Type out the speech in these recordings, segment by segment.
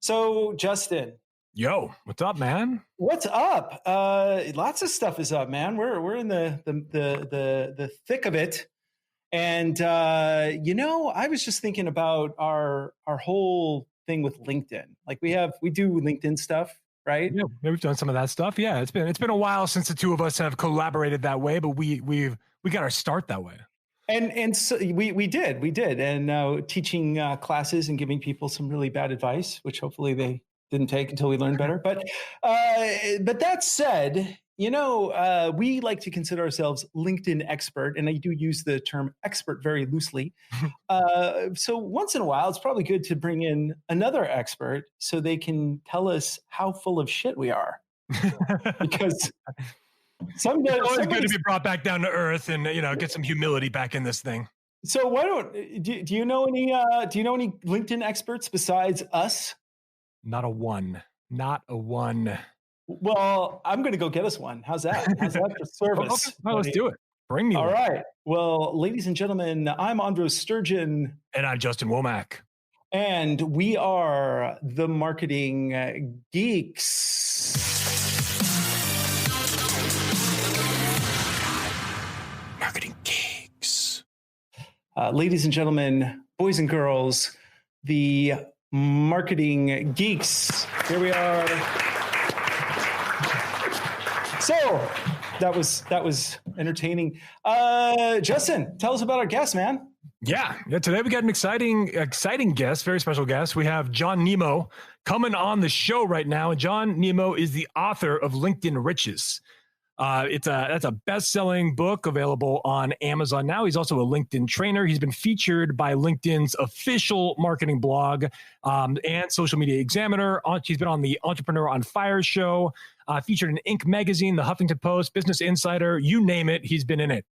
So, Justin, Yo, what's up, man? what's up? Lots of stuff is up, man. We're in the thick of it, and I was just thinking about our whole thing with LinkedIn. Like we do LinkedIn stuff, right? Yeah, we've done some of that stuff. Yeah, it's been a while since the two of us have collaborated that way, but we got our start that way. And so we did, and teaching classes and giving people some really bad advice, which hopefully they didn't take until we learned better. But that said, we like to consider ourselves LinkedIn expert, and I do use the term expert very loosely. So once in a while, it's probably good to bring in another expert so they can tell us how full of shit we are, because. It's always good to be brought back down to earth and get some humility back in this thing. So why do you know any LinkedIn experts besides us? Not a one. Well, I'm going to go get us one. How's that? How's that for service? Okay. Well, let's do it. Bring me All one. right. Well, ladies and gentlemen, I'm Andros Sturgeon. And I'm Justin Womack. And we are the Marketing Geeks. Marketing Geeks. Ladies and gentlemen, boys and girls, the Marketing Geeks. Here we are. So that was entertaining. Justin, tell us about our guest, man. Yeah. Today we got an exciting guest, very special guest. We have John Nemo coming on the show right now. And John Nemo is the author of LinkedIn Riches. That's a best-selling book available on Amazon now. He's also a LinkedIn trainer. He's been featured by LinkedIn's official marketing blog and Social Media Examiner. He's been on the Entrepreneur on Fire show, featured in Inc. magazine, the Huffington Post, Business Insider, you name it, he's been in it.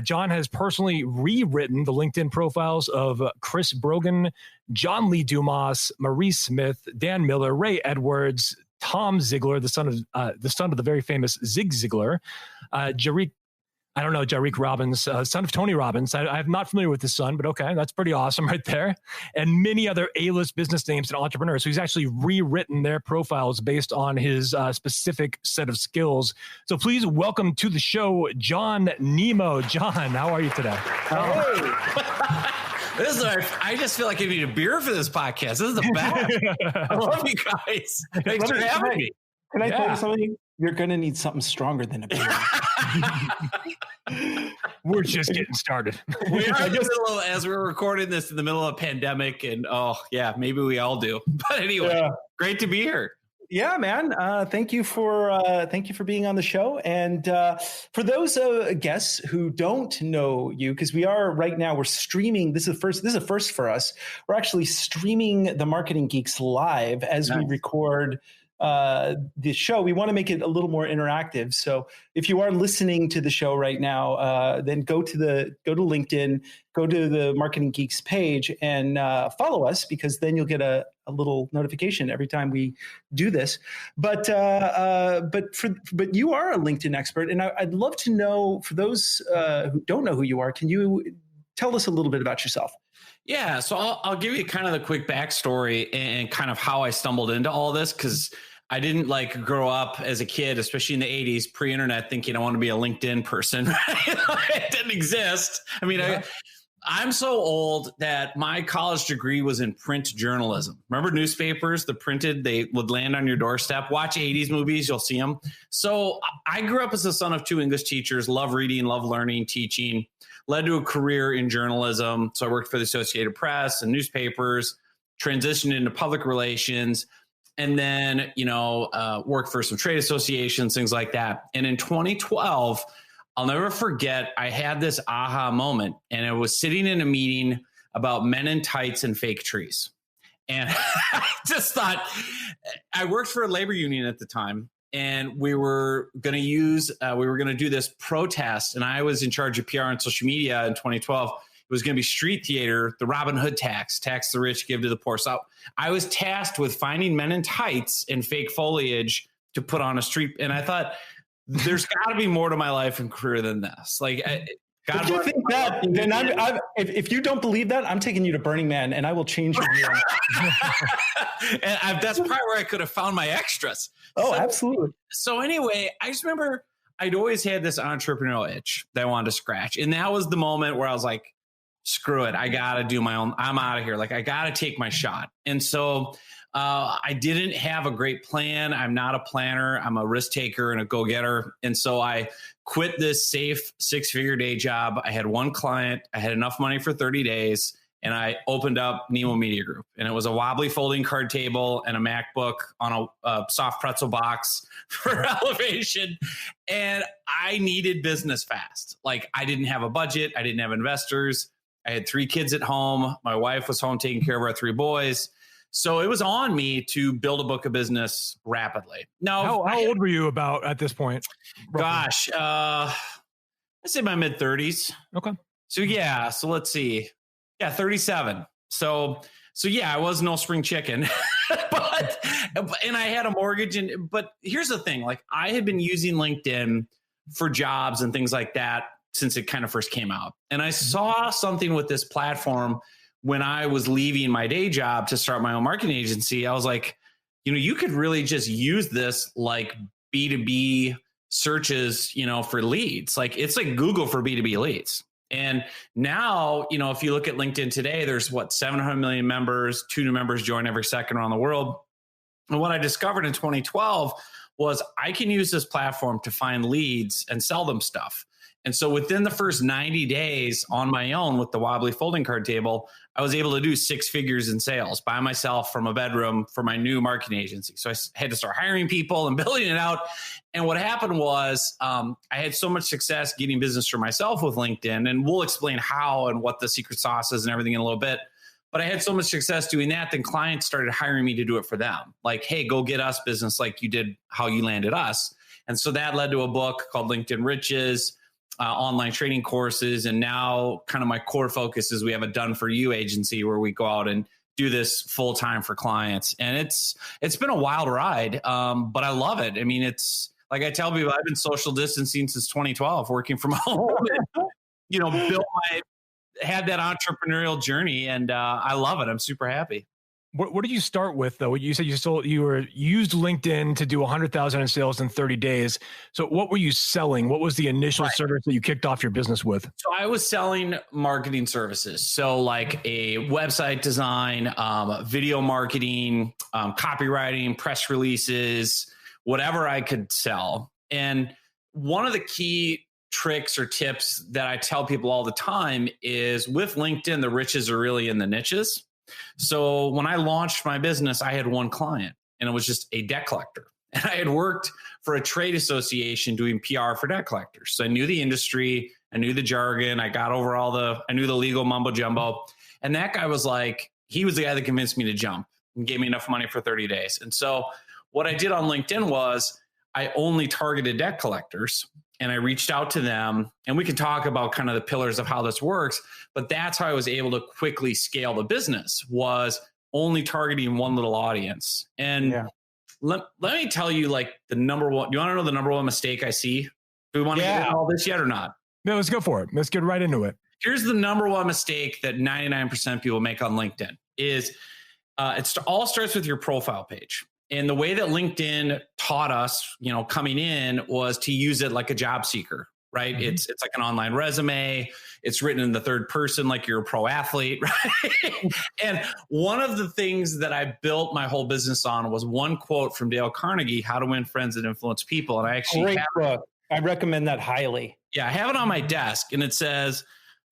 John has personally rewritten the LinkedIn profiles of Chris Brogan, John Lee Dumas, Maurice Smith, Dan Miller, Ray Edwards, Tom Ziglar, the son of the very famous Zig Ziglar, Jariq Robbins, son of Tony Robbins. I'm not familiar with his son, but okay, that's pretty awesome right there. And many other A-list business names and entrepreneurs. So he's actually rewritten their profiles based on his specific set of skills. So please welcome to the show, John Nemo. John, how are you today? Hey. I just feel like I need a beer for this podcast. This is the best. I love you guys. Thanks for having me. Can I tell you something? You're going to need something stronger than a beer. We're just getting started. We are as we're recording this in the middle of a pandemic, and maybe we all do. But anyway, Great to be here. Yeah, man. Thank you for being on the show. And for those guests who don't know you, because we're streaming. This is a first for us. We're actually streaming the Marketing Geeks live as we record the show. We want to make it a little more interactive. So if you are listening to the show right now, then go to LinkedIn, go to the Marketing Geeks page, and follow us, because then you'll get a little notification every time we do this. But you are a LinkedIn expert, and I'd love to know, for those who don't know who you are, can you tell us a little bit about yourself? Yeah, so I'll give you kind of the quick backstory and kind of how I stumbled into all this, because I didn't grow up as a kid, especially in the 80s, pre-internet, thinking I want to be a LinkedIn person. It didn't exist. I mean, I'm so old that my college degree was in print journalism. Remember newspapers, they would land on your doorstep. Watch 80s movies, you'll see them. So I grew up as the son of two English teachers, love reading, love learning, teaching, led to a career in journalism. So I worked for the Associated Press and newspapers, transitioned into public relations, and then, worked for some trade associations, things like that. And in 2012, I'll never forget, I had this aha moment, and I was sitting in a meeting about men in tights and fake trees. And I just thought, I worked for a labor union at the time, and we were going to do this protest, and I was in charge of PR and social media in 2012. It was going to be street theater, the Robin Hood tax the rich, give to the poor. So I was tasked with finding men in tights and fake foliage to put on a street. And I thought, there's got to be more to my life and career than this. God if you think that, then if you don't believe that, I'm taking you to Burning Man and I will change your view. And that's probably where I could have found my extras. Oh, absolutely. So anyway, I just remember I'd always had this entrepreneurial itch that I wanted to scratch. And that was the moment where I was like, screw it. I got to do my own. I'm out of here. Like, I got to take my shot. And so I didn't have a great plan. I'm not a planner. I'm a risk taker and a go-getter. And so I quit this safe 6-figure day job. I had one client. I had enough money for 30 days. And I opened up Nemo Media Group. And it was a wobbly folding card table and a MacBook on a soft pretzel box for elevation. And I needed business fast. Like, I didn't have a budget. I didn't have investors. I had 3 kids at home. My wife was home taking care of our 3 boys. So it was on me to build a book of business rapidly. Now, how old were you about at this point? Gosh, I'd say my mid 30s. Okay. So yeah, so let's see. Yeah, 37. So yeah, I was no spring chicken, and I had a mortgage. But here's the thing: like, I had been using LinkedIn for jobs and things like that since it kind of first came out, and I saw something with this platform. When I was leaving my day job to start my own marketing agency, I was like, you could really just use this like B2B searches, for leads. Like, it's like Google for B2B leads. And now, if you look at LinkedIn today, there's 700 million members, 2 new members join every second around the world. And what I discovered in 2012 was I can use this platform to find leads and sell them stuff. And so within the first 90 days on my own with the wobbly folding card table, I was able to do 6 figures in sales by myself from a bedroom for my new marketing agency. So I had to start hiring people and building it out. And what happened was I had so much success getting business for myself with LinkedIn, and we'll explain how and what the secret sauce is and everything in a little bit. But I had so much success doing that, then clients started hiring me to do it for them. Like, hey, go get us business like you did how you landed us. And so that led to a book called LinkedIn Riches, online training courses. And now kind of my core focus is we have a done for you agency where we go out and do this full time for clients. And it's been a wild ride, but I love it. I mean, it's like I tell people, I've been social distancing since 2012, working from home, and, had that entrepreneurial journey, and I love it. I'm super happy. What did you start with, though? You said used LinkedIn to do 100,000 in sales in 30 days. So what were you selling? What was the initial service that you kicked off your business with? So I was selling marketing services. So like a website design, video marketing, copywriting, press releases, whatever I could sell. And one of the key tricks or tips that I tell people all the time is with LinkedIn, the riches are really in the niches. So when I launched my business, I had one client, and it was just a debt collector. And I had worked for a trade association doing PR for debt collectors. So I knew the industry, I knew the jargon, I knew the legal mumbo jumbo. And that guy was like, he was the guy that convinced me to jump and gave me enough money for 30 days. And so what I did on LinkedIn was I only targeted debt collectors. And I reached out to them, and we can talk about kind of the pillars of how this works. But that's how I was able to quickly scale the business, was only targeting one little audience. And let me tell you, like, the number one, do you want to know the number one mistake I see? Do we want to get into all this yet or not? No, let's go for it. Let's get right into it. Here's the number one mistake that 99% of people make on LinkedIn is it all starts with your profile page. And the way that LinkedIn taught us, coming in was to use it like a job seeker, right? Mm-hmm. It's like an online resume. It's written in the third person, like you're a pro athlete, right? And one of the things that I built my whole business on was one quote from Dale Carnegie, How to Win Friends and Influence People. And I actually Great book. I recommend that highly. Yeah, I have it on my desk, and it says,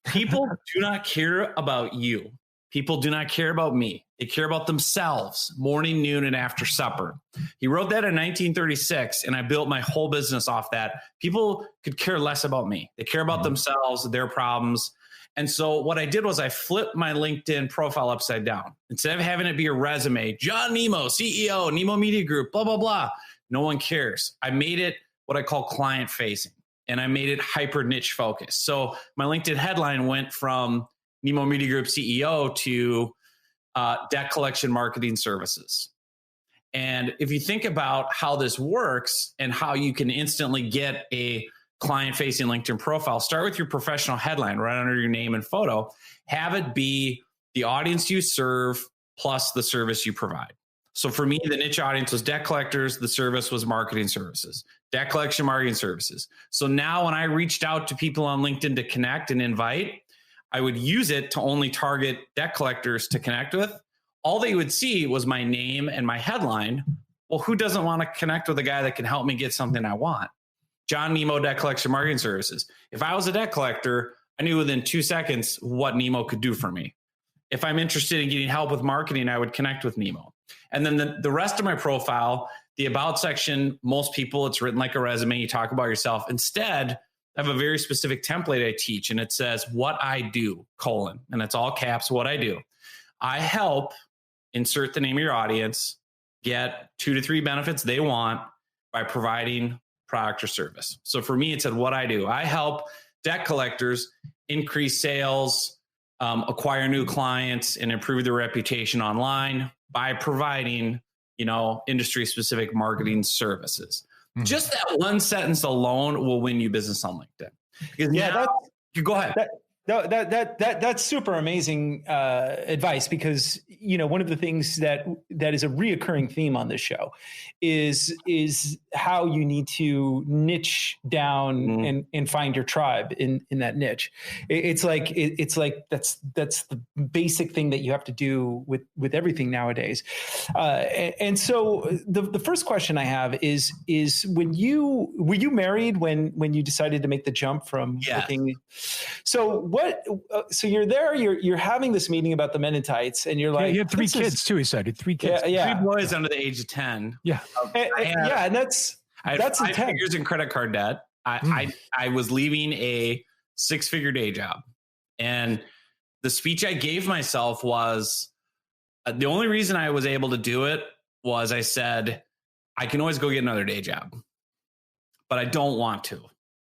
people do not care about you. People do not care about me. They care about themselves, morning, noon, and after supper. He wrote that in 1936, and I built my whole business off that. People could care less about me. They care about themselves, their problems. And so what I did was I flipped my LinkedIn profile upside down. Instead of having it be a resume, John Nemo, CEO, Nemo Media Group, blah, blah, blah. No one cares. I made it what I call client facing, and I made it hyper niche focused. So my LinkedIn headline went from Nemo Media Group CEO to debt collection marketing services. And if you think about how this works and how you can instantly get a client-facing LinkedIn profile, start with your professional headline right under your name and photo. Have it be the audience you serve plus the service you provide. So for me, the niche audience was debt collectors. The service was marketing services, debt collection marketing services. So now when I reached out to people on LinkedIn to connect and invite, I would use it to only target debt collectors to connect with. All they would see was my name and my headline. Well, who doesn't want to connect with a guy that can help me get something I want? John Nemo, debt collection marketing services. If I was a debt collector, I knew within 2 seconds what Nemo could do for me. If I'm interested in getting help with marketing, I would connect with Nemo. And then the rest of my profile, the about section, most people, it's written like a resume. You talk about yourself. Instead, I have a very specific template I teach, and it says what I do, : and it's all caps, what I do. I help, insert the name of your audience, get 2 to 3 benefits they want by providing product or service. So for me, it said what I do. I help debt collectors increase sales, acquire new clients, and improve their reputation online by providing, industry specific marketing services. Mm-hmm. Just that one sentence alone will win you business on LinkedIn. Because go ahead. That's super amazing advice, because one of the things that is a reoccurring theme on this show is how you need to niche down and find your tribe in that niche. It's like that's the basic thing that you have to do with everything nowadays. And so the first question I have is were you married when you decided to make the jump from looking? So you're there, you're having this meeting about the men in tights, and you're like, you had 3 kids too. He said he had 3 kids, 3 boys under the age of 10. Yeah. And that's 5 figures in credit card debt. I was leaving a 6-figure day job. And the speech I gave myself was, the only reason I was able to do it was I said, I can always go get another day job, but I don't want to.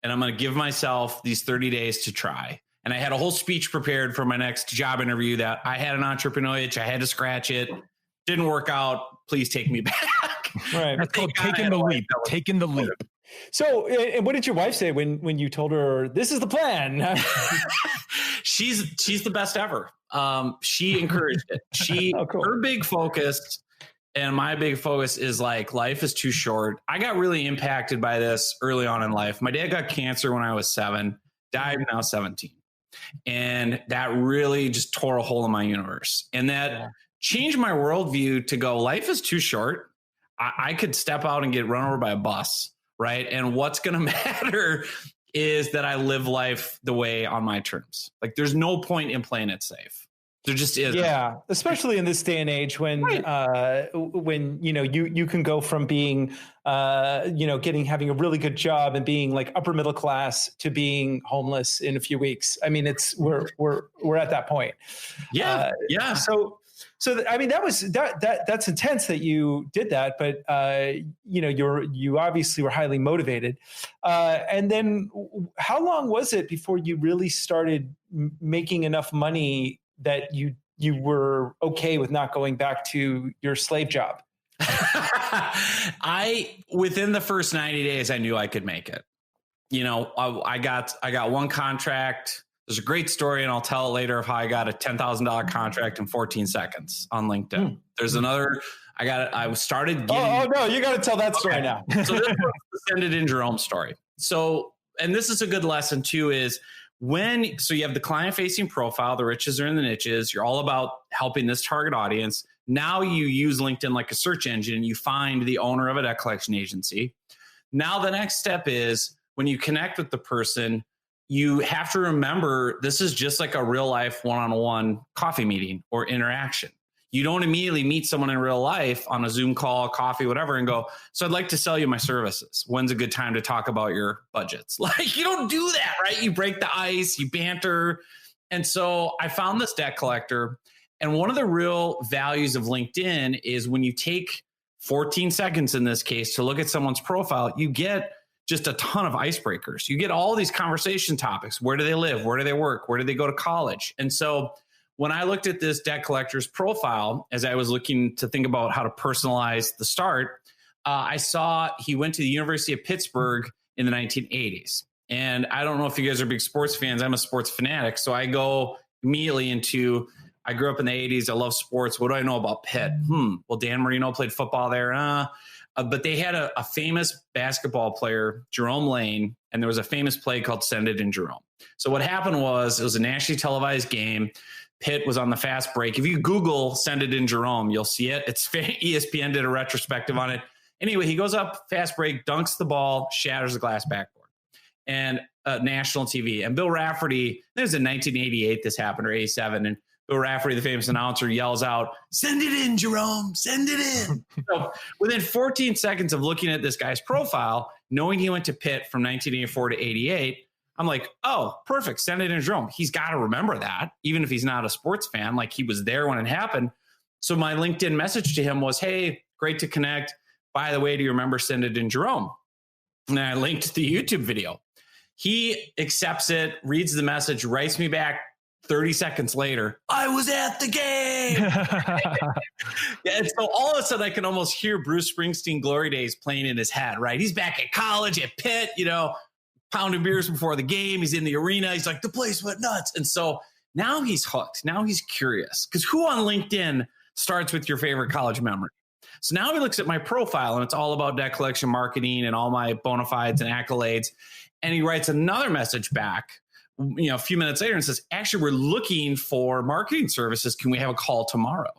And I'm going to give myself these 30 days to try. And I had a whole speech prepared for my next job interview that I had an entrepreneur itch. I had to scratch it. Didn't work out. Please take me back. Right. That's called taking the leap. Taking the leap. So, and what did your wife say when you told her this is the plan? She's the best ever. She encouraged it. Cool. Her big focus and my big focus is like, life is too short. I got really impacted by this early on in life. My dad got cancer when I was 7, died when I was 17. And that really just tore a hole in my universe. And that changed my worldview to go, life is too short. I could step out and get run over by a bus, right? And what's going to matter is that I live life the way on my terms. Like, there's no point in playing it safe. There just is. Yeah, especially in this day and age when you can go from being having a really good job and being like upper middle class to being homeless in a few weeks. I mean, we're at that point. Yeah. So I mean, that's intense that you did that, but you obviously were highly motivated. And then how long was it before you really started making enough money that you were okay with not going back to your slave job? Within the first 90 days, I knew I could make it. I got one contract. There's a great story, and I'll tell it later, of how I got a $10,000 contract in 14 seconds on LinkedIn. There's another. I started getting. Oh no, you got to tell that story now. So this is the Send It in Jerome story. So, and this is a good lesson too, is so you have the client-facing profile, the riches are in the niches. You're all about helping this target audience. Now you use LinkedIn like a search engine. You find the owner of a debt collection agency. Now the next step is, when you connect with the person, you have to remember this is just like a real life one-on-one coffee meeting or interaction. You don't immediately meet someone in real life on a Zoom call, coffee, whatever, and go, so I'd like to sell you my services. When's a good time to talk about your budgets? Like, you don't do that, right? You break the ice, you banter. And so I found this debt collector. And one of the real values of LinkedIn is when you take 14 seconds in this case to look at someone's profile, you get just a ton of icebreakers. You get all these conversation topics. Where do they live? Where do they work? Where do they go to college? And so when I looked at this debt collector's profile, as I was looking to think about how to personalize the start, I saw he went to the University of Pittsburgh in the 1980s. And I don't know if you guys are big sports fans. I'm a sports fanatic. So I go immediately into, I grew up in the 80s. I love sports. What do I know about Pitt? Well, Dan Marino played football there. But they had a famous basketball player, Jerome Lane, and there was a famous play called Send It in Jerome. So what happened was, it was a nationally televised game. Pitt was on the fast break. If you Google Send It in Jerome, you'll see it. It's ESPN did a retrospective on it. Anyway, he goes up, fast break, dunks the ball, shatters the glass backboard. And national TV. And Bill Rafferty, it was in 1988 this happened, or 87, and Bill Rafferty, the famous announcer, yells out, "Send it in, Jerome, send it in." So within 14 seconds of looking at this guy's profile, knowing he went to Pitt from 1984 to 88, I'm like, oh, perfect, send it in, Jerome. He's got to remember that, even if he's not a sports fan, like he was there when it happened. So my LinkedIn message to him was, hey, great to connect. By the way, do you remember Send It in, Jerome? And I linked the YouTube video. He accepts it, reads the message, writes me back 30 seconds later, I was at the game. And so all of a sudden I can almost hear Bruce Springsteen Glory Days playing in his head, right? He's back at college at Pitt, pounding beers before the game. He's in the arena. He's like, the place went nuts. And so now he's hooked. Now he's curious. Because who on LinkedIn starts with your favorite college memory? So now he looks at my profile and it's all about debt collection marketing and all my bona fides and accolades. And he writes another message back, a few minutes later, and says, actually, we're looking for marketing services. Can we have a call tomorrow?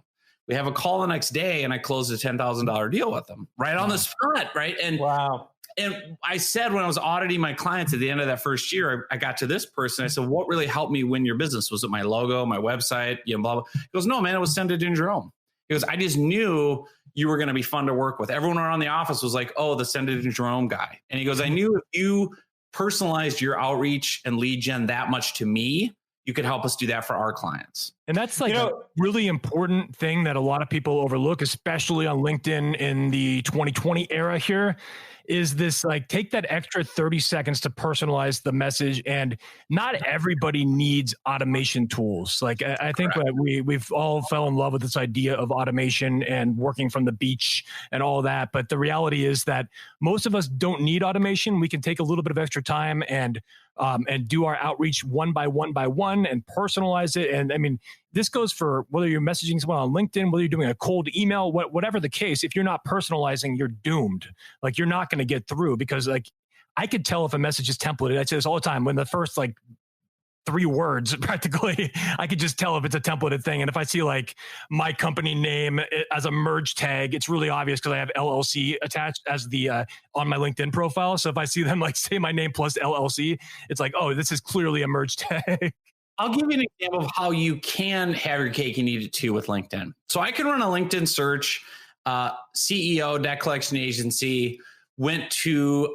We have a call the next day, and I closed a $10,000 deal with them right on the spot, right? And wow. And I said, when I was auditing my clients at the end of that first year, I got to this person. I said, what really helped me win your business? Was it my logo, my website, blah, blah. He goes, no, man, it was Send It in Jerome. He goes, I just knew you were going to be fun to work with. Everyone around the office was like, oh, the Send It in Jerome guy. And he goes, I knew if you personalized your outreach and lead gen that much to me, you could help us do that for our clients. And that's like a really important thing that a lot of people overlook, especially on LinkedIn in the 2020 era here, is this, like, take that extra 30 seconds to personalize the message. And not everybody needs automation tools. Like, I think that we've all fell in love with this idea of automation and working from the beach and all that. But the reality is that most of us don't need automation. We can take a little bit of extra time and do our outreach one by one and personalize it. And I mean, this goes for whether you're messaging someone on LinkedIn, whether you're doing a cold email, whatever the case. If you're not personalizing, you're doomed. Like, you're not going to get through, because like, I could tell if a message is templated. I say this all the time. When the first 3 words, practically, I could just tell if it's a templated thing. And if I see like my company name as a merge tag, it's really obvious because I have LLC attached as the on my LinkedIn profile. So if I see them like say my name plus LLC, it's like, oh, this is clearly a merge tag. I'll give you an example of how you can have your cake and eat it too with LinkedIn. So I can run a LinkedIn search. CEO, debt collection agency, went to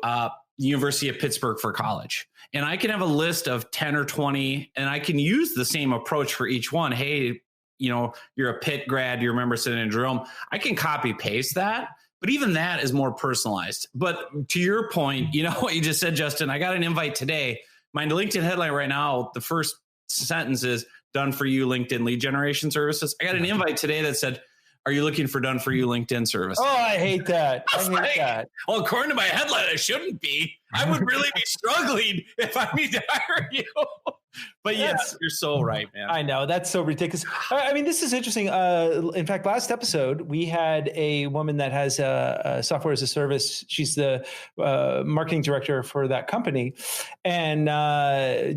University of Pittsburgh for college. And I can have a list of 10 or 20, and I can use the same approach for each one. Hey, you're a Pitt grad, you remember Send It in Jerome. I can copy paste that, but even that is more personalized. But to your point, what you just said, Justin, I got an invite today. My LinkedIn headline right now, the first sentence is done for you LinkedIn lead generation services. I got an invite today that said, are you looking for done for you LinkedIn service? Oh, I hate that. I hate that. Well, according to my headline, I shouldn't be. I would really be struggling if I need to hire you. But yes, you're so right, man. I know. That's so ridiculous. I mean, this is interesting. In fact, last episode, we had a woman that has a software as a service. She's the marketing director for that company, and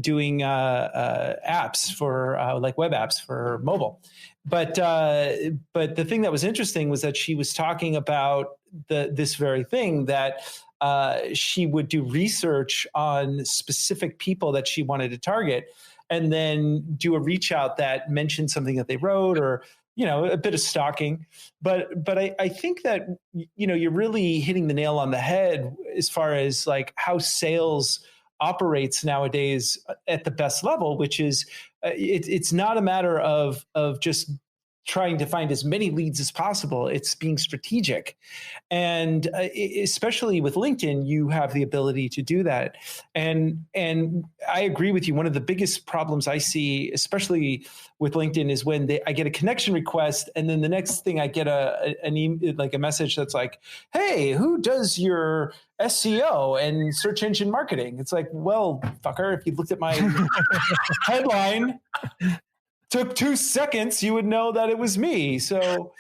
doing apps for like web apps for mobile. But the thing that was interesting was that she was talking about this very thing, that she would do research on specific people that she wanted to target, and then do a reach out that mentioned something that they wrote, or a bit of stalking. But I think that you're really hitting the nail on the head as far as like how sales operates nowadays at the best level, which is it's not a matter of just trying to find as many leads as possible. It's being strategic. And especially with LinkedIn, you have the ability to do that. And I agree with you. One of the biggest problems I see, especially with LinkedIn, is when I get a connection request, and then the next thing I get a message that's like, hey, who does your SEO and search engine marketing? It's like, well, fucker, if you looked at my headline, took 2 seconds, you would know that it was me. So,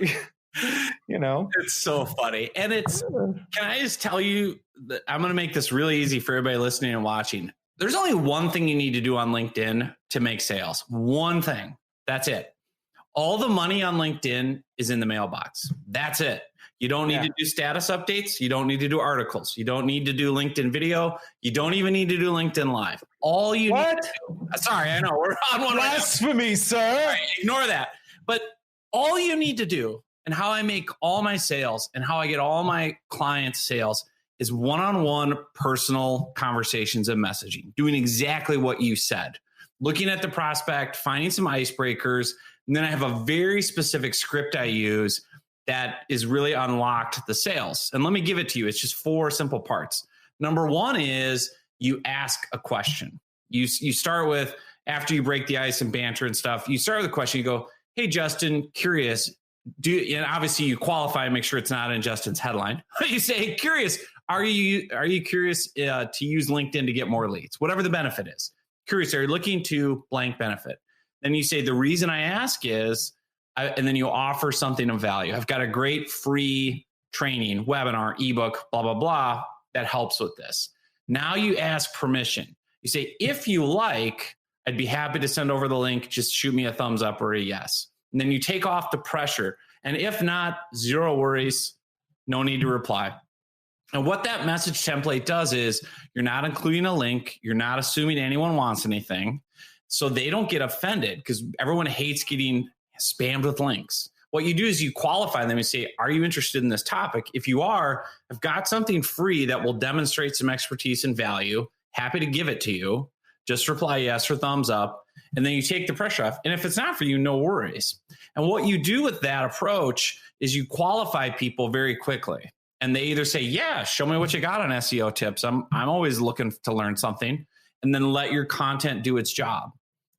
it's so funny. And can I just tell you that I'm going to make this really easy for everybody listening and watching. There's only one thing you need to do on LinkedIn to make sales. One thing. That's it. All the money on LinkedIn is in the mailbox. That's it. You don't need to do status updates. You don't need to do articles. You don't need to do LinkedIn video. You don't even need to do LinkedIn Live. All you need to do. Sorry, I know we're on one. Blasphemy, sir. Right, ignore that. But all you need to do, and how I make all my sales and how I get all my clients' sales, is one-on-one personal conversations and messaging, doing exactly what you said, looking at the prospect, finding some icebreakers. And then I have a very specific script I use that is really unlocked the sales. And let me give it to you. It's just 4 simple parts. Number 1 is you ask a question. You start with, after you break the ice and banter and stuff, you start with a question. You go, hey, Justin, curious. And obviously you qualify and make sure it's not in Justin's headline. You say, curious, are you curious to use LinkedIn to get more leads? Whatever the benefit is. Curious, are you looking to blank benefit? Then you say, the reason I ask is, and then you offer something of value. I've got a great free training, webinar, ebook, blah, blah, blah, that helps with this. Now you ask permission. You say, if you like, I'd be happy to send over the link. Just shoot me a thumbs up or a yes. And then you take off the pressure. And if not, 0 worries, no need to reply. And what that message template does is you're not including a link. You're not assuming anyone wants anything. So they don't get offended, because everyone hates getting spammed with links. What you do is you qualify them and say, are you interested in this topic? If you are, I've got something free that will demonstrate some expertise and value. Happy to give it to you. Just reply yes or thumbs up. And then you take the pressure off. And if it's not for you, no worries. And what you do with that approach is you qualify people very quickly. And they either say, yeah, show me what you got on SEO tips. I'm always looking to learn something. And then let your content do its job.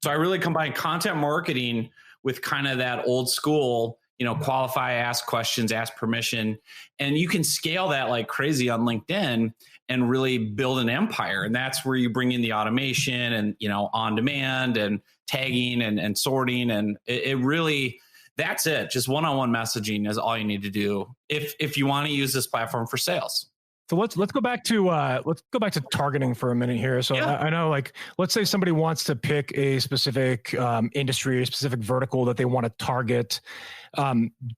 So I really combine content marketing with kind of that old school, qualify, ask questions, ask permission. And you can scale that like crazy on LinkedIn and really build an empire. And that's where you bring in the automation and, on demand and tagging and sorting. And it really, that's it. Just one-on-one messaging is all you need to do if you want to use this platform for sales. So let's go back to targeting for a minute here. So I know, like, let's say somebody wants to pick a specific industry, a specific vertical that they want to target.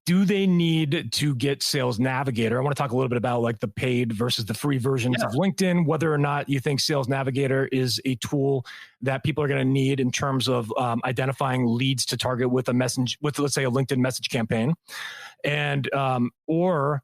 Do they need to get Sales Navigator? I want to talk a little bit about like the paid versus the free versions of LinkedIn, whether or not you think Sales Navigator is a tool that people are going to need in terms of identifying leads to target with let's say a LinkedIn message campaign, and or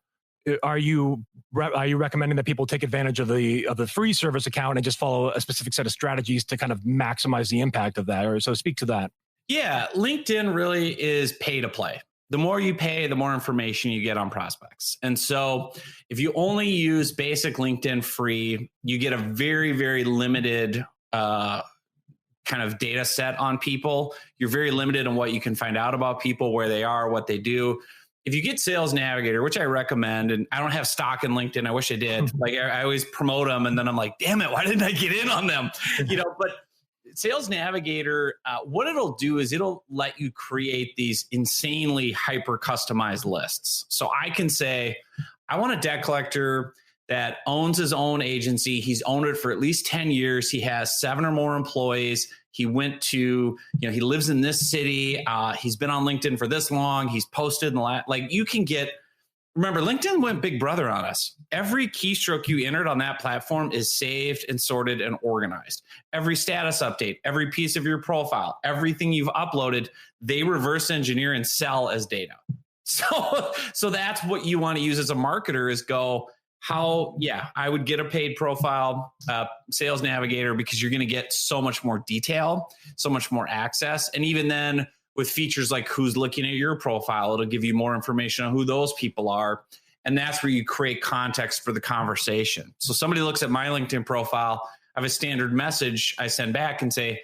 are you recommending that people take advantage of the free service account and just follow a specific set of strategies to kind of maximize the impact of that? Or so speak to that. Yeah, LinkedIn really is pay to play. The more you pay, the more information you get on prospects. And so if you only use basic LinkedIn free, you get a very, very limited kind of data set on people. You're very limited on what you can find out about people, where they are, what they do. If you get Sales Navigator, which I recommend, and I don't have stock in LinkedIn, I wish I did. Like I always promote them, and then I'm like, damn it, why didn't I get in on them? But Sales Navigator, what it'll do is it'll let you create these insanely hyper customized lists. So I can say, I want a debt collector that owns his own agency. He's owned it for at least 10 years. He has 7 or more employees. He went to, he lives in this city. He's been on LinkedIn for this long. He's posted in the last, you can get, remember, LinkedIn went big brother on us. Every keystroke you entered on that platform is saved and sorted and organized. Every status update, every piece of your profile, everything you've uploaded, they reverse engineer and sell as data. So that's what you want to use as a marketer is go, I would get a paid profile, Sales Navigator, because you're going to get so much more detail, so much more access. And even then with features like who's looking at your profile. It'll give you more information on who those people are. And that's where you create context for the conversation. So somebody looks at my LinkedIn profile, I have a standard message I send back and say,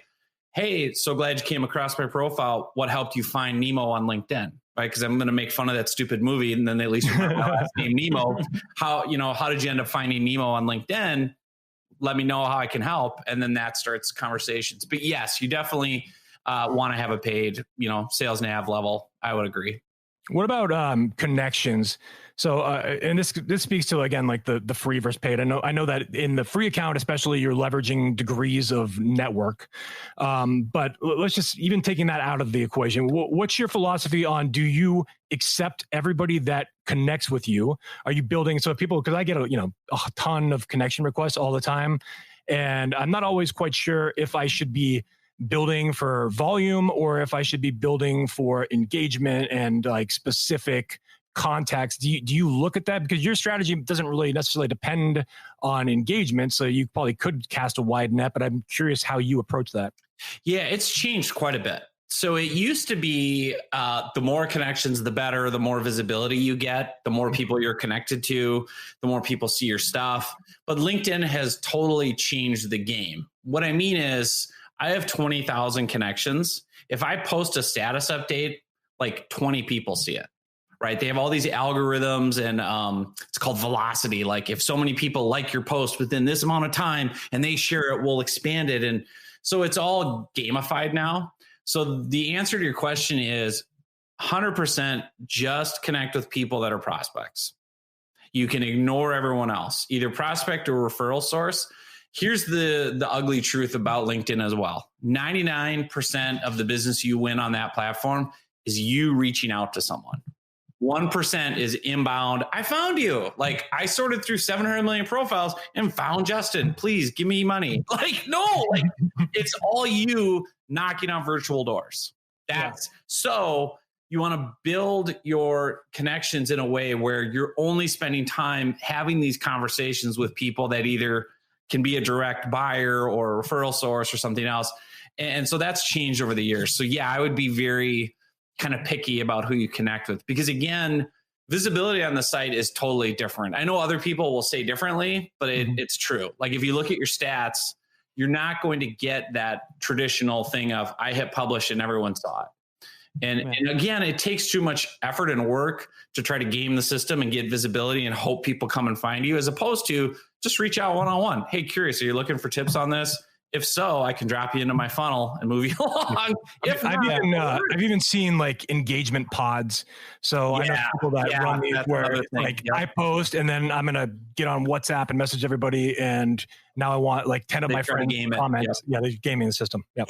hey, so glad you came across my profile. What helped you find Nemo on LinkedIn? Right? Because I'm going to make fun of that stupid movie. And then at least remember my last name, Nemo. How did you end up finding Nemo on LinkedIn? Let me know how I can help. And then that starts conversations. But yes, you definitely want to have a paid, sales nav level. I would agree. What about connections? So, and this speaks to, again, like the free versus paid. I know that in the free account, especially, you're leveraging degrees of network. But let's just, even taking that out of the equation, what's your philosophy on, do you accept everybody that connects with you? Are you building, so people, because I get a ton of connection requests all the time, and I'm not always quite sure if I should be building for volume or if I should be building for engagement and like specific contacts. Do you look at that? Because your strategy doesn't really necessarily depend on engagement. So you probably could cast a wide net, but I'm curious how you approach that. Yeah, it's changed quite a bit. So it used to be the more connections, the better, the more visibility you get, the more people you're connected to, the more people see your stuff. But LinkedIn has totally changed the game. What I mean is, I have 20,000 connections. If I post a status update, like 20 people see it, right? They have all these algorithms, and it's called velocity. Like if so many people like your post within this amount of time and they share it, we'll expand it. And so it's all gamified now. So the answer to your question is 100% just connect with people that are prospects. You can ignore everyone else, either prospect or referral source. Here's the ugly truth about LinkedIn as well. 99% of the business you win on that platform is you reaching out to someone. 1% is inbound. I found you. Like, I sorted through 700 million profiles and found Justin. Please give me money. It's all you knocking on virtual doors. So you want to build your connections in a way where you're only spending time having these conversations with people that either can be a direct buyer or a referral source or something else. And so that's changed over the years. So yeah, I would be very kind of picky about who you connect with, because again, visibility on the site is totally different. I know other people will say differently, but it's true. Like if you look at your stats, you're not going to get that traditional thing of I hit publish and everyone saw it. And again, it takes too much effort and work to try to game the system and get visibility and hope people come and find you, as opposed to just reach out one-on-one. Hey, curious, are you looking for tips on this? If so, I can drop you into my funnel and move you along. I've even seen like engagement pods. So I know people that run these where I post and then I'm going to get on WhatsApp and message everybody. And now I want like 10 of my friends to comment. Yeah, they're gaming the system. Yep.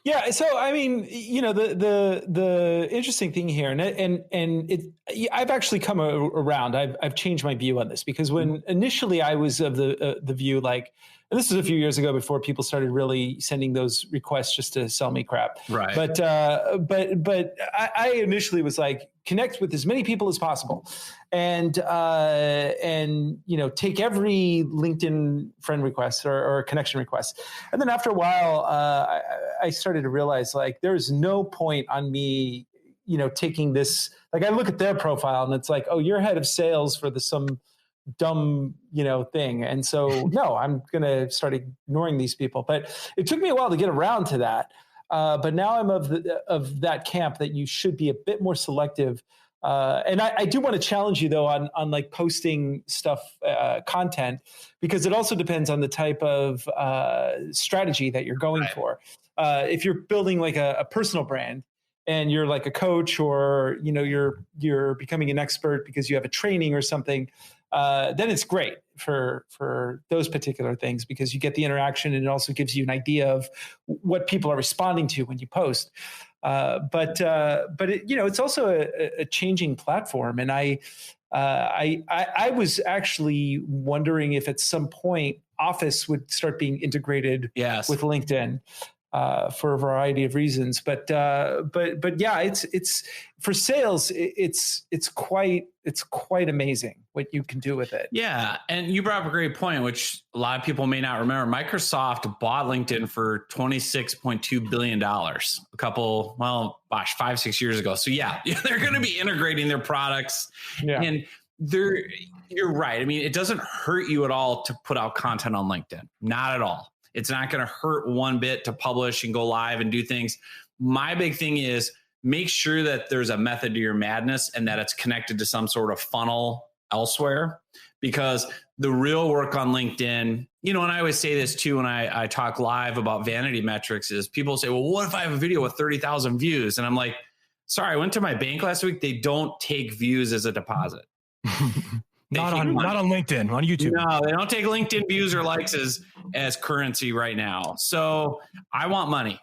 Yeah. So, I mean, the interesting thing here, I've actually come around. I've changed my view on this, because when initially I was of the view, like, and this was a few years ago before people started really sending those requests just to sell me crap. Right. But I initially was like, connect with as many people as possible, and take every LinkedIn friend request or connection request. And then after a while, I started to realize like there's no point on me, taking this. Like I look at their profile and it's like, oh, you're head of sales for some dumb, thing. And so, no, I'm going to start ignoring these people. But it took me a while to get around to that. But now I'm of that camp that you should be a bit more selective. And I do want to challenge you though on like posting stuff, content, because it also depends on the type of strategy that you're going for. If you're building like a personal brand, and you're like a coach, or you're becoming an expert because you have a training or something, then it's great for those particular things, because you get the interaction and it also gives you an idea of what people are responding to when you post. But it's also a changing platform, and I was actually wondering if at some point Office would start being integrated with LinkedIn. for a variety of reasons. But yeah, it's for sales. It's quite amazing what you can do with it. Yeah, and you brought up a great point, which a lot of people may not remember. Microsoft bought LinkedIn for $26.2 billion a couple, 5-6 years ago. So yeah, they're going to be integrating their products, and you're right. I mean, it doesn't hurt you at all to put out content on LinkedIn. Not at all. It's not going to hurt one bit to publish and go live and do things. My big thing is make sure that there's a method to your madness and that it's connected to some sort of funnel elsewhere, because the real work on LinkedIn, and I always say this too when I talk live about vanity metrics, is people say, well, what if I have a video with 30,000 views? And I'm like, sorry, I went to my bank last week. They don't take views as a deposit. Not on LinkedIn, on YouTube. No, they don't take LinkedIn views or likes as currency right now. So I want money.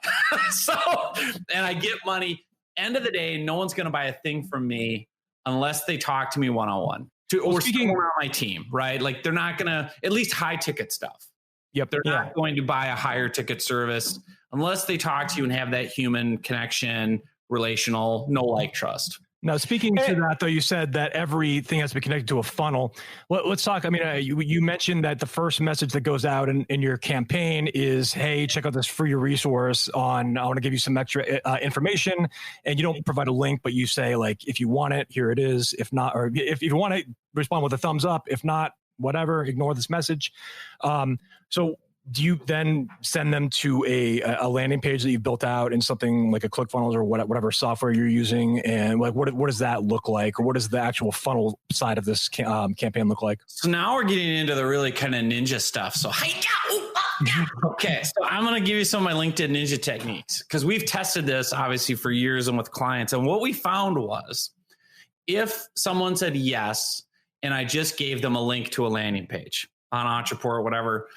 And I get money. End of the day, no one's going to buy a thing from me unless they talk to me one-on-one or someone on my team, right? Like they're not going to, at least high ticket stuff. Yep. They're not going to buy a higher ticket service unless they talk to you and have that human connection, relational, no like, trust. Now, speaking to that, though, you said that everything has to be connected to a funnel. Let's talk. I mean, you mentioned that the first message that goes out in your campaign is, hey, check out this free resource on, I want to give you some extra information. And you don't provide a link, but you say, like, if you want it, here it is. If not, or if you want to respond with a thumbs up, if not, whatever, ignore this message. So do you then send them to a landing page that you've built out in something like a ClickFunnels or whatever software you're using? And like, what does that look like? Or what does the actual funnel side of this campaign look like? So now we're getting into the really kind of ninja stuff. So, okay. So I'm going to give you some of my LinkedIn ninja techniques, because we've tested this obviously for years and with clients. And what we found was if someone said yes, and I just gave them a link to a landing page on Entreport or whatever,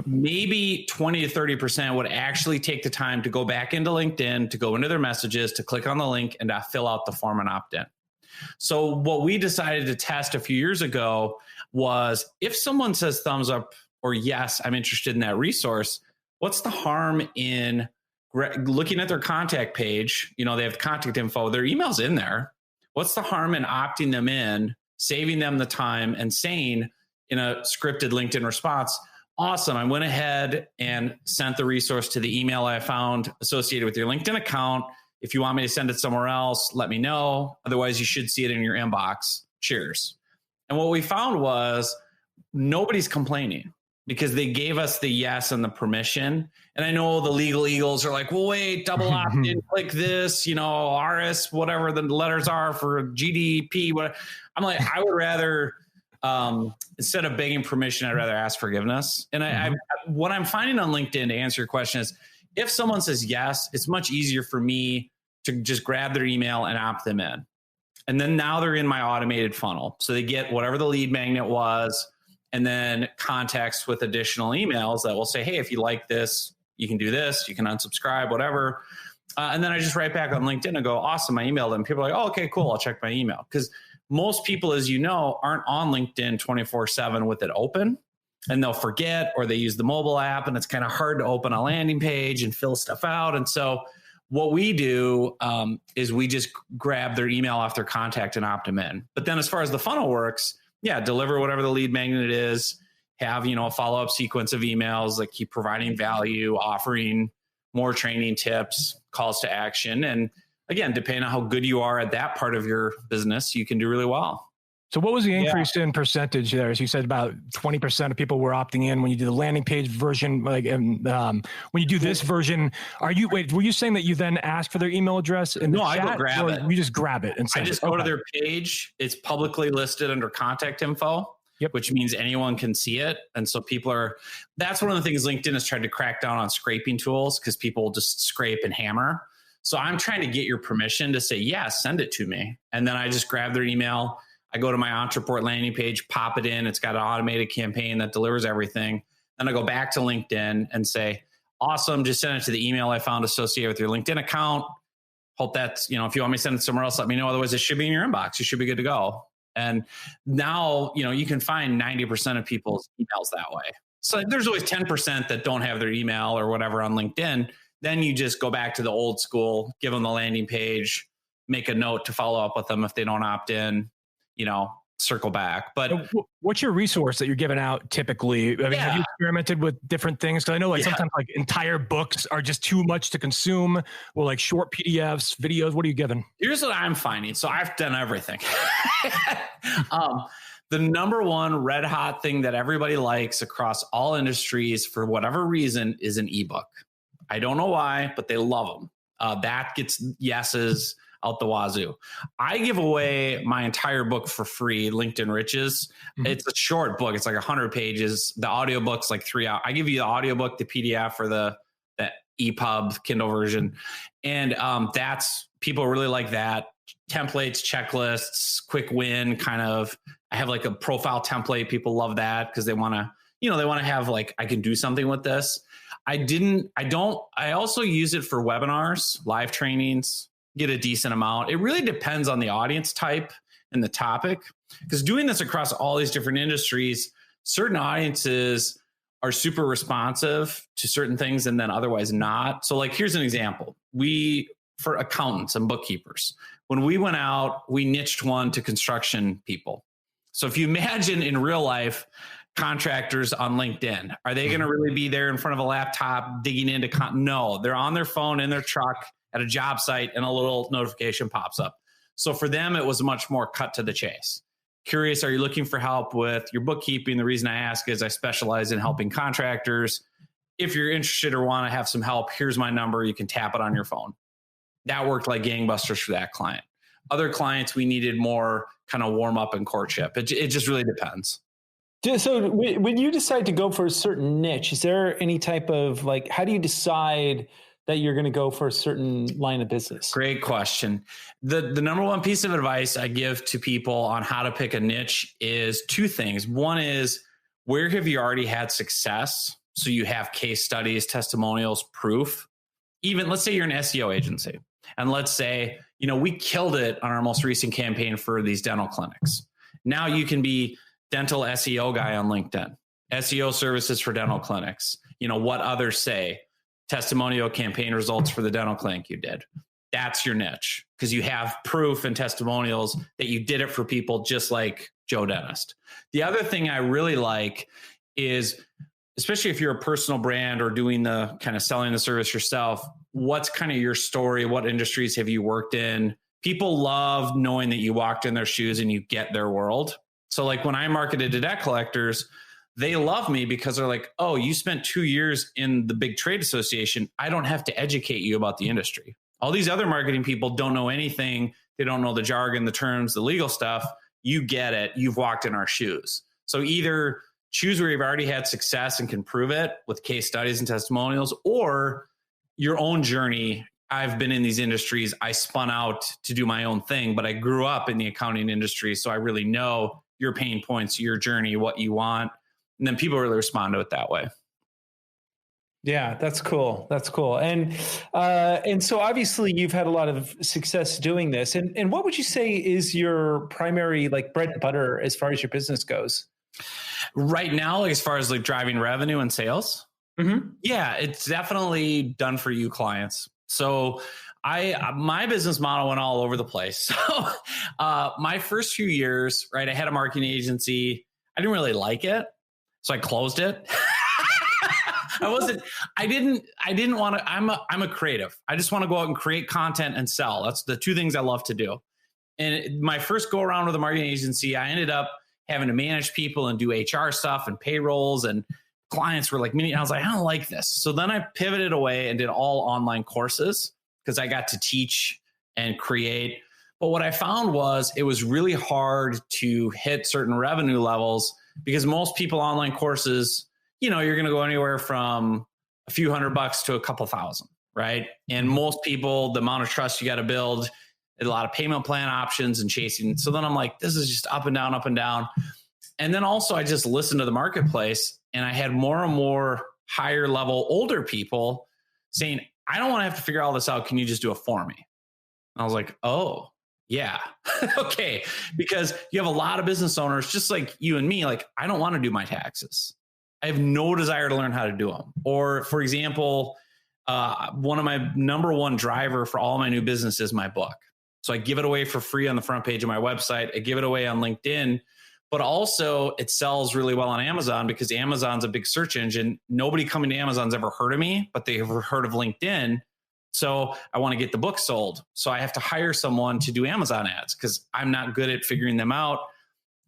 maybe 20 to 30% would actually take the time to go back into LinkedIn, to go into their messages, to click on the link and to fill out the form and opt in. So what we decided to test a few years ago was if someone says thumbs up or yes, I'm interested in that resource, what's the harm in looking at their contact page? They have contact info, their email's in there. What's the harm in opting them in, saving them the time and saying in a scripted LinkedIn response, awesome, I went ahead and sent the resource to the email I found associated with your LinkedIn account. If you want me to send it somewhere else, let me know. Otherwise, you should see it in your inbox. Cheers. And what we found was nobody's complaining because they gave us the yes and the permission. And I know the legal eagles are like, well, wait, double opt-in, click this, RS, whatever the letters are for GDP. I'm like, I would rather... instead of begging permission, I'd rather ask forgiveness. And what I'm finding on LinkedIn, to answer your question, is if someone says yes, it's much easier for me to just grab their email and opt them in. And then now they're in my automated funnel. So they get whatever the lead magnet was, and then context with additional emails that will say, hey, if you like this, you can do this, you can unsubscribe, whatever. And then I just write back on LinkedIn and go, awesome, I emailed them. People are like, oh, okay, cool, I'll check my email. Because most people, as you know, aren't on LinkedIn 24/7 with it open, and they'll forget, or they use the mobile app and it's kind of hard to open a landing page and fill stuff out. And so what we do is we just grab their email off their contact and opt them in. But then as far as the funnel works, deliver whatever the lead magnet is, have, a follow-up sequence of emails that keep providing value, offering more training tips, calls to action. And again, depending on how good you are at that part of your business, you can do really well. So what was the increase in percentage there? As you said, about 20% of people were opting in when you do the landing page version. Like, when you do this version, were you saying that you then ask for their email address in the chat? I go grab it. You just grab it and send I just go to their page. It's publicly listed under contact info, which means anyone can see it. And so that's one of the things LinkedIn has tried to crack down on, scraping tools, because people will just scrape and hammer. So I'm trying to get your permission to say, yes, send it to me. And then I just grab their email. I go to my Entreport landing page, pop it in. It's got an automated campaign that delivers everything. Then I go back to LinkedIn and say, awesome, just send it to the email I found associated with your LinkedIn account. Hope that's, if you want me to send it somewhere else, let me know. Otherwise, it should be in your inbox. You should be good to go. And now, you can find 90% of people's emails that way. So there's always 10% that don't have their email or whatever on LinkedIn. Then you just go back to the old school, give them the landing page, make a note to follow up with them if they don't opt in, circle back. But what's your resource that you're giving out typically? I mean, have you experimented with different things? Because I know sometimes like entire books are just too much to consume, or like short PDFs, videos. What are you giving? Here's what I'm finding. So I've done everything. The number one red hot thing that everybody likes across all industries for whatever reason is an ebook. I don't know why, but they love them. That gets yeses out the wazoo. I give away my entire book for free, LinkedIn Riches. Mm-hmm. It's a short book. It's like 100 pages. The audiobook's like 3 hours. I give you the audiobook, the PDF, or the EPUB Kindle version. And that's, people really like that. Templates, checklists, quick win kind of. I have like a profile template. People love that because they want to, they want to have like, I can do something with this. I also use it for webinars, live trainings, get a decent amount. It really depends on the audience type and the topic, because doing this across all these different industries, certain audiences are super responsive to certain things and then otherwise not. So like, here's an example. For accountants and bookkeepers, when we went out, we niched one to construction people. So if you imagine in real life, contractors on LinkedIn, are they going to really be there in front of a laptop digging into no, they're on their phone in their truck at a job site and a little notification pops up. So for them, it was much more cut to the chase. Curious, are you looking for help with your bookkeeping? The reason I ask is I specialize in helping contractors. If you're interested or want to have some help, here's my number. You can tap it on your phone. That worked like gangbusters for that client. Other clients, we needed more kind of warm up and courtship. It just really depends. So when you decide to go for a certain niche, is there any type of like, how do you decide that you're going to go for a certain line of business? Great question. The number one piece of advice I give to people on how to pick a niche is two things. One is, where have you already had success? So you have case studies, testimonials, proof. Even let's say you're an SEO agency, and let's say, we killed it on our most recent campaign for these dental clinics. Now you can be dental SEO guy on LinkedIn, SEO services for dental clinics. What others say, testimonial campaign results for the dental clinic you did. That's your niche, because you have proof and testimonials that you did it for people just like Joe Dentist. The other thing I really like is, especially if you're a personal brand or doing the kind of selling the service yourself, what's kind of your story? What industries have you worked in? People love knowing that you walked in their shoes and you get their world. So like when I marketed to debt collectors, they love me because they're like, oh, you spent 2 years in the big trade association. I don't have to educate you about the industry. All these other marketing people don't know anything. They don't know the jargon, the terms, the legal stuff. You get it. You've walked in our shoes. So either choose where you've already had success and can prove it with case studies and testimonials, or your own journey. I've been in these industries. I spun out to do my own thing, but I grew up in the accounting industry. So I really know your pain points, your journey, what you want. And then people really respond to it that way. Yeah, that's cool. That's cool. And so obviously you've had a lot of success doing this. And what would you say is your primary like bread and butter as far as your business goes? Right now, as far as like driving revenue and sales? Mm-hmm. Yeah, it's definitely done for you clients. So my business model went all over the place. So my first few years, right, I had a marketing agency. I didn't really like it, so I closed it. I didn't want to, I'm a creative. I just want to go out and create content and sell. That's the two things I love to do. And my first go around with a marketing agency, I ended up having to manage people and do HR stuff and payrolls, and clients were like, I was like, I don't like this. So then I pivoted away and did all online courses because I got to teach and create. But what I found was it was really hard to hit certain revenue levels because most people online courses, you're going to go anywhere from a few $100 to a couple thousand, right? And most people, the amount of trust you got to build, a lot of payment plan options and chasing. So then I'm like, this is just up and down, up and down. And then also I just listened to the marketplace, and I had more and more higher level older people saying, I don't want to have to figure all this out. Can you just do it for me? And I was like, oh, yeah. Okay. Because you have a lot of business owners, just like you and me, like, I don't want to do my taxes. I have no desire to learn how to do them. Or for example, one of my number one driver for all my new business is my book. So I give it away for free on the front page of my website. I give it away on LinkedIn, but also it sells really well on Amazon because Amazon's a big search engine. Nobody coming to Amazon's ever heard of me, but they've heard of LinkedIn. So I want to get the book sold. So I have to hire someone to do Amazon ads because I'm not good at figuring them out.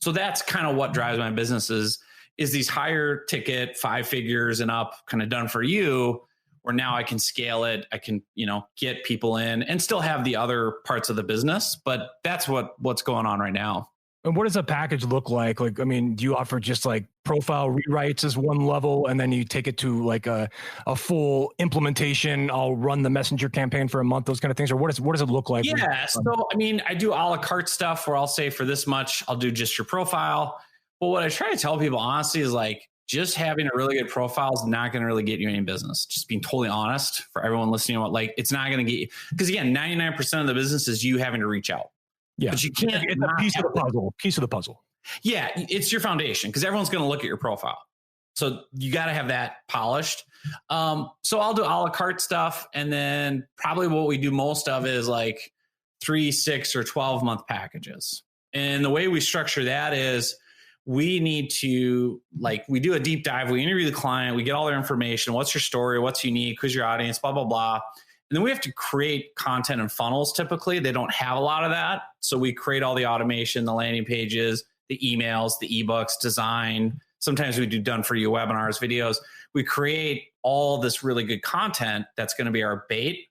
So that's kind of what drives my business is these higher ticket, 5 figures and up, kind of done for you, where now I can scale it. I can, get people in and still have the other parts of the business. But that's what's going on right now. And what does a package look like? Like, I mean, do you offer just like profile rewrites as one level, and then you take it to like a full implementation? I'll run the messenger campaign for a month, those kind of things, or what does it look like? Yeah. So, I mean, I do a la carte stuff where I'll say for this much, I'll do just your profile. But what I try to tell people honestly is like, just having a really good profile is not going to really get you any business. Just being totally honest for everyone listening, it's not going to get you, because again, 99% of the business is you having to reach out. Yeah, but you can't. It's a piece of the puzzle. Yeah, it's your foundation because everyone's going to look at your profile. So you got to have that polished. So I'll do a la carte stuff, and then probably what we do most of is like 3, 6, or 12-month packages. And the way we structure that is we need to we do a deep dive. We interview the client. We get all their information. What's your story? What's unique? Who's your audience? Blah blah blah. And then we have to create content and funnels. Typically, they don't have a lot of that. So we create all the automation, the landing pages, the emails, the ebooks, design. Sometimes we do done for you webinars, videos. We create all this really good content that's going to be our bait.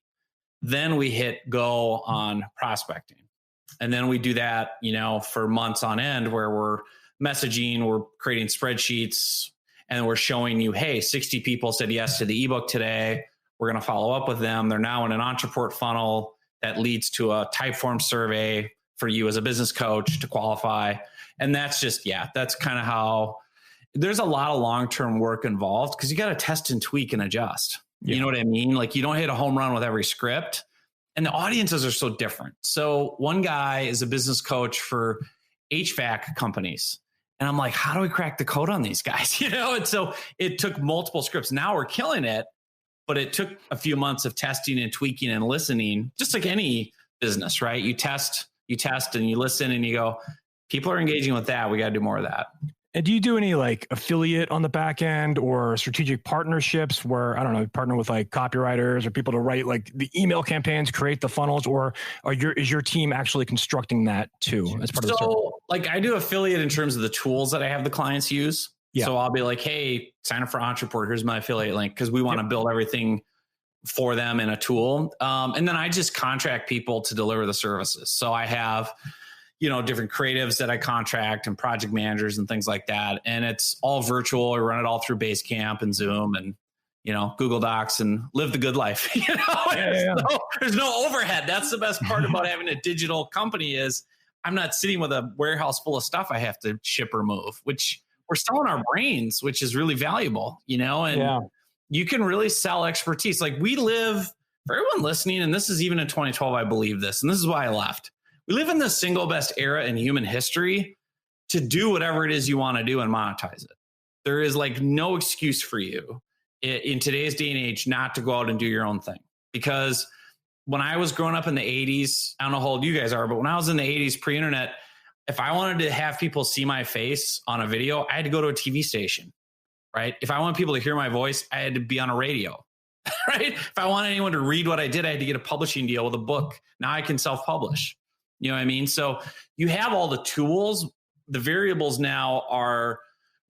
Then we hit go on prospecting. And then we do that, for months on end where we're messaging, we're creating spreadsheets, and we're showing you, hey, 60 people said yes to the ebook today. We're going to follow up with them. They're now in an Entreport funnel that leads to a Typeform survey for you as a business coach to qualify. And that's just, that's kind of how there's a lot of long-term work involved because you got to test and tweak and adjust. Yeah. You know what I mean? Like you don't hit a home run with every script, and the audiences are so different. So one guy is a business coach for HVAC companies. And I'm like, how do we crack the code on these guys? And so it took multiple scripts. Now we're killing it. But it took a few months of testing and tweaking and listening, just like any business, right? You test and you listen and you go, people are engaging with that. We got to do more of that. And do you do any like affiliate on the back end or strategic partnerships where, I don't know, partner with like copywriters or people to write like the email campaigns, create the funnels, or is your team actually constructing that too as part of the service? So like I do affiliate in terms of the tools that I have the clients use. Yeah. So I'll be like, hey, sign up for Entreport. Here's my affiliate link because we want to build everything for them in a tool. And then I just contract people to deliver the services. So I have, different creatives that I contract and project managers and things like that. And it's all virtual. I run it all through Basecamp and Zoom and, Google Docs and live the good life. There's no overhead. That's the best part about having a digital company is I'm not sitting with a warehouse full of stuff I have to ship or move, which we're selling our brains, which is really valuable, and you can really sell expertise. Like we live, for everyone listening, and this is even in 2012, I believe this, and this is why I left. We live in the single best era in human history to do whatever it is you want to do and monetize it. There is like no excuse for you in today's day and age not to go out and do your own thing. Because when I was growing up in the 80s, I don't know how old you guys are, but when I was in the 80s pre-internet, if I wanted to have people see my face on a video, I had to go to a TV station, right? If I want people to hear my voice, I had to be on a radio, right? If I want anyone to read what I did, I had to get a publishing deal with a book. Now I can self-publish. You know what I mean? So you have all the tools. The variables now are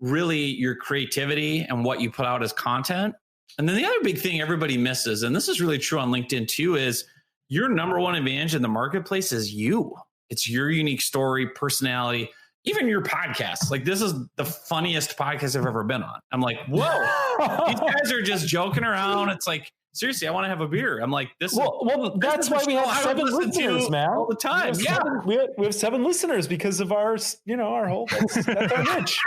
really your creativity and what you put out as content. And then the other big thing everybody misses, and this is really true on LinkedIn too, is your number one advantage in the marketplace is you. It's your unique story, personality, even your podcast. Like this is the funniest podcast I've ever been on. I'm like, whoa, these guys are just joking around. It's like, seriously, I want to have a beer. I'm like, this. Well, that's why we have 7 listeners, man. All the time. We have 7 listeners because of our whole. That's our niche.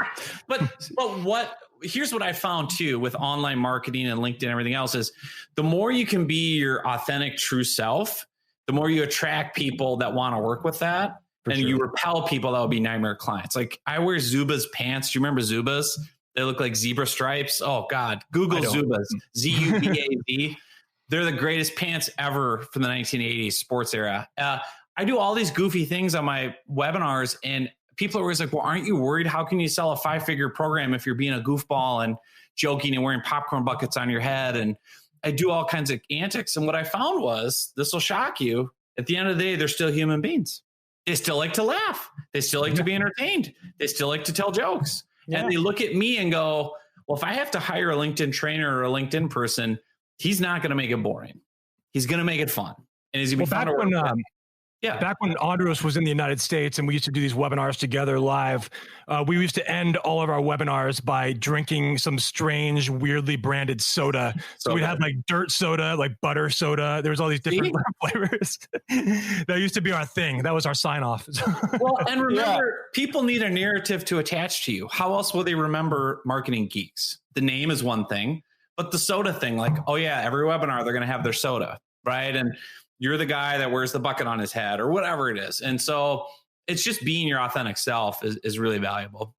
But here's what I found too with online marketing and LinkedIn and everything else is the more you can be your authentic, true self, the more you attract people that want to work with that. You repel people that would be nightmare clients. Like I wear Zubaz pants. Do you remember Zubaz? They look like zebra stripes. Oh God, Google Zubaz, Zubaz. they're the greatest pants ever from the 1980s sports era. I do all these goofy things on my webinars, and people are always like, well, aren't you worried? How can you sell a 5-figure program if you're being a goofball and joking and wearing popcorn buckets on your head? And I do all kinds of antics. And what I found was, this will shock you, at the end of the day, they're still human beings. They still like to laugh. They still like to be entertained. They still like to tell jokes. Yeah. And they look at me and go, well, if I have to hire a LinkedIn trainer or a LinkedIn person, he's not going to make it boring. He's going to make it fun. And he's going to be fun to work with. Yeah. Back when Andros was in the United States and we used to do these webinars together live, we used to end all of our webinars by drinking some strange, weirdly branded soda. So we'd have like dirt soda, like butter soda. There was all these different flavors. That used to be our thing. That was our sign off. Well, and remember, people need a narrative to attach to you. How else will they remember Marketing Geeks? The name is one thing, but the soda thing, like, oh yeah, every webinar, they're going to have their soda, right? And you're the guy that wears the bucket on his head or whatever it is. And so it's just being your authentic self is really valuable.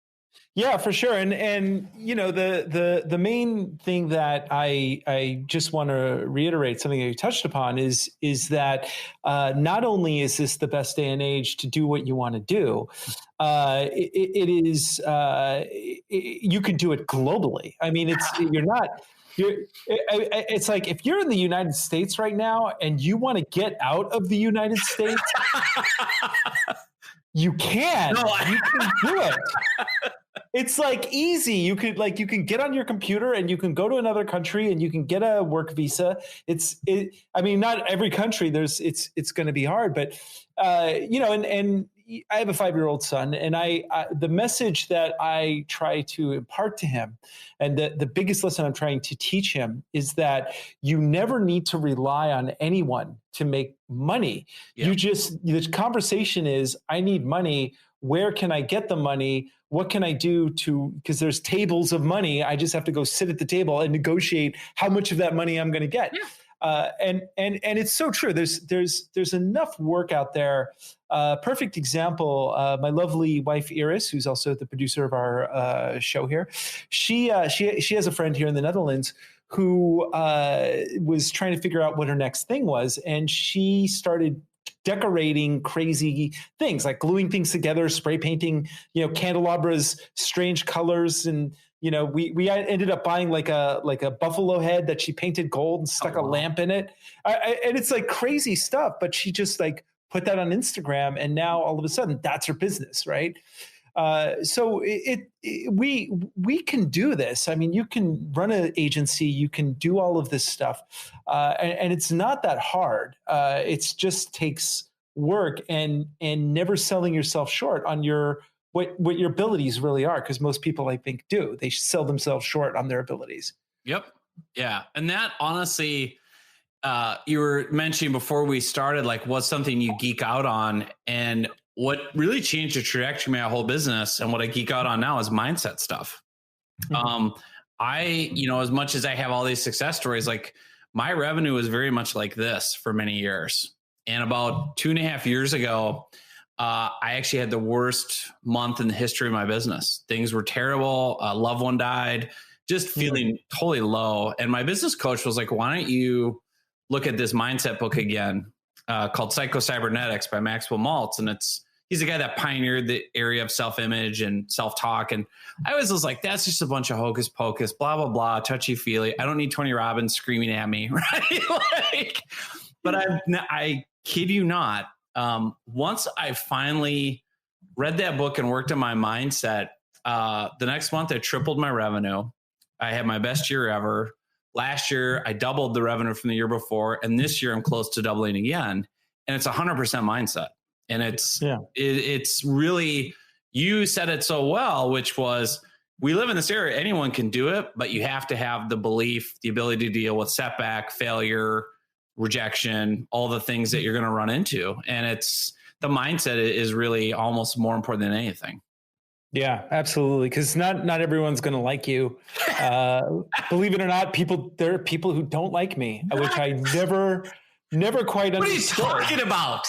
Yeah, for sure. And you know, the main thing that I just want to reiterate, something that you touched upon, is that not only is this the best day and age to do what you want to do, it is you can do it globally. I mean, it's like if you're in the United States right now and you want to get out of the United States, you can. You can do it. It's like easy. You can get on your computer and you can go to another country and you can get a work visa. I mean, not every country it's going to be hard, but you know, and I have a 5-year-old son, and I the message that I try to impart to him, and the biggest lesson I'm trying to teach him, is that you never need to rely on anyone to make money. Yeah. The conversation is, I need money. Where can I get the money? What can I do because there's tables of money. I just have to go sit at the table and negotiate how much of that money I'm going to get. Yeah. And it's so true. There's enough work out there. Perfect example. My lovely wife Iris, who's also the producer of our show here, she has a friend here in the Netherlands who was trying to figure out what her next thing was, and she started decorating crazy things, like gluing things together, spray painting, you know, candelabras, strange colors. And, you know, we ended up buying like a buffalo head that she painted gold and stuck a lamp in it. And it's like crazy stuff, but she just like put that on Instagram, and now all of a sudden that's her business. Right. So we can do this. I mean, you can run an agency, you can do all of this stuff, and it's not that hard. It just takes work and never selling yourself short on what your abilities really are, because most people, I think, do. They sell themselves short on their abilities. Yep. Yeah, and that honestly, you were mentioning before we started, like, what's something you geek out on, and what really changed the trajectory of my whole business and what I geek out on now is mindset stuff. You know, as much as I have all these success stories, like my revenue was very much like this for many years. And about 2.5 years ago, I actually had the worst month in the history of my business. Things were terrible. A loved one died, just feeling totally low. And my business coach was like, why don't you look at this mindset book again? Called Psycho-Cybernetics by Maxwell Maltz. And he's the guy that pioneered the area of self-image and self-talk. And I always was like, that's just a bunch of hocus pocus, blah, blah, blah, touchy-feely. I don't need Tony Robbins screaming at me, right? But I kid you not, once I finally read that book and worked on my mindset, the next month I tripled my revenue. I had my best year ever. Last year, I doubled the revenue from the year before. And this year, I'm close to doubling again. And it's 100% mindset. And it's really, you said it so well, which was, we live in this area. Anyone can do it, but you have to have the belief, the ability to deal with setback, failure, rejection, all the things that you're going to run into. And the mindset is really almost more important than anything. Yeah, absolutely. Because not everyone's going to like you. Believe it or not, there are people who don't like me, which I never quite understood. What are you talking about?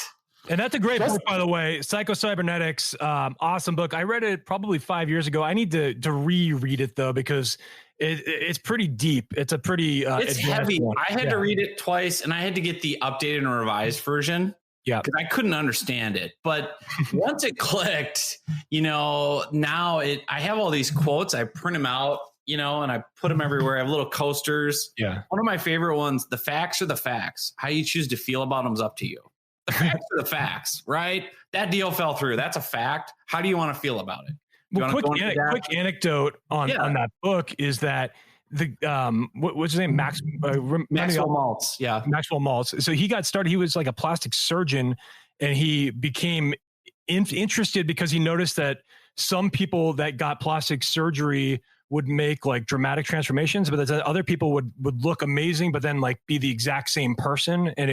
And that's a great book, by the way. Psycho-Cybernetics, awesome book. I read it probably 5 years ago. I need to reread it though, because it's pretty deep. It's a pretty it's heavy. I had to read it twice, and I had to get the updated and revised version. Yeah, because I couldn't understand it. But once it clicked, now I have all these quotes. I print them out, and I put them everywhere. I have little coasters. Yeah. One of my favorite ones: the facts are the facts. How you choose to feel about them is up to you. The facts are the facts, right? That deal fell through. That's a fact. How do you want to feel about it? Well, quick anecdote on that book is that the what's his name? Maxwell Maltz. Yeah. Maxwell Maltz. So he got started. He was like a plastic surgeon, and he became interested because he noticed that some people that got plastic surgery would make like dramatic transformations, but that other people would look amazing, but then like be the exact same person. And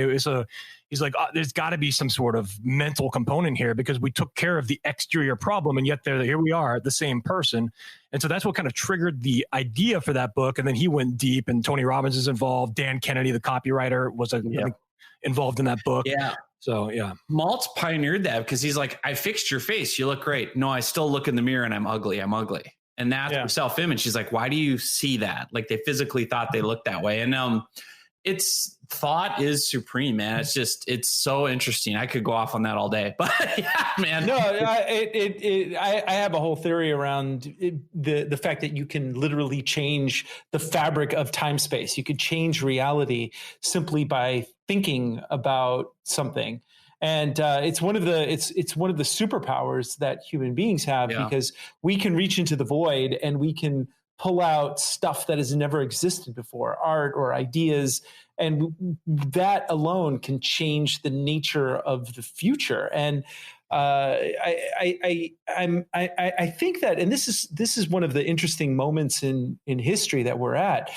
he's like, there's got to be some sort of mental component here, because we took care of the exterior problem, and yet here we are, the same person. And so that's what kind of triggered the idea for that book. And then he went deep, and Tony Robbins is involved. Dan Kennedy, the copywriter, was involved in that book. Yeah. So yeah, Maltz pioneered that because he's like, I fixed your face. You look great. No, I still look in the mirror and I'm ugly. And that's her self-image. She's like, why do you see that? Like, they physically thought they looked that way. And it's thought is supreme, man. It's so interesting. I could go off on that all day, but yeah, man. No, I have a whole theory around the fact that you can literally change the fabric of time space. You could change reality simply by thinking about something. And it's one of the superpowers that human beings have, because we can reach into the void and we can pull out stuff that has never existed before, art or ideas, and that alone can change the nature of the future. And I think that, and this is one of the interesting moments in history that we're at,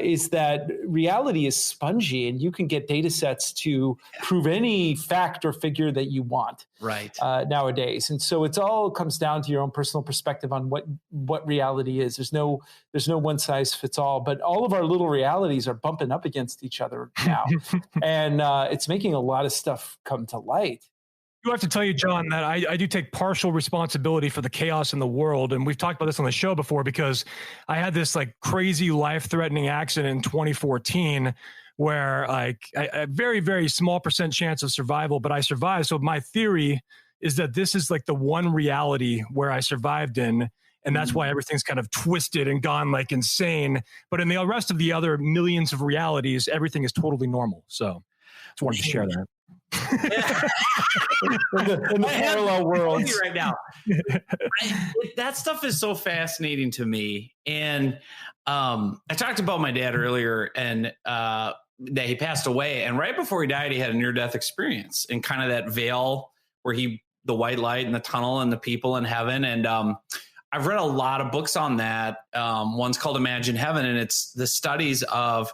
is that reality is spongy, and you can get data sets to prove any fact or figure that you want nowadays. And so it all comes down to your own personal perspective on what reality is. There's no one size fits all, but all of our little realities are bumping up against each other now. And it's making a lot of stuff come to light. You have to tell you, John, that I do take partial responsibility for the chaos in the world. And we've talked about this on the show before, because I had this like crazy life-threatening accident in 2014 where like a very, very small % chance of survival, but I survived. So my theory is that this is like the one reality where I survived in. And that's why everything's kind of twisted and gone like insane. But in the rest of the other millions of realities, everything is totally normal. So I just wanted to share that. in the parallel worlds right now. That stuff is so fascinating to me. And I talked about my dad earlier, and that he passed away. And right before he died, he had a near-death experience, and kind of that veil where the white light and the tunnel and the people in heaven. And I've read a lot of books on that. One's called Imagine Heaven, and it's the studies of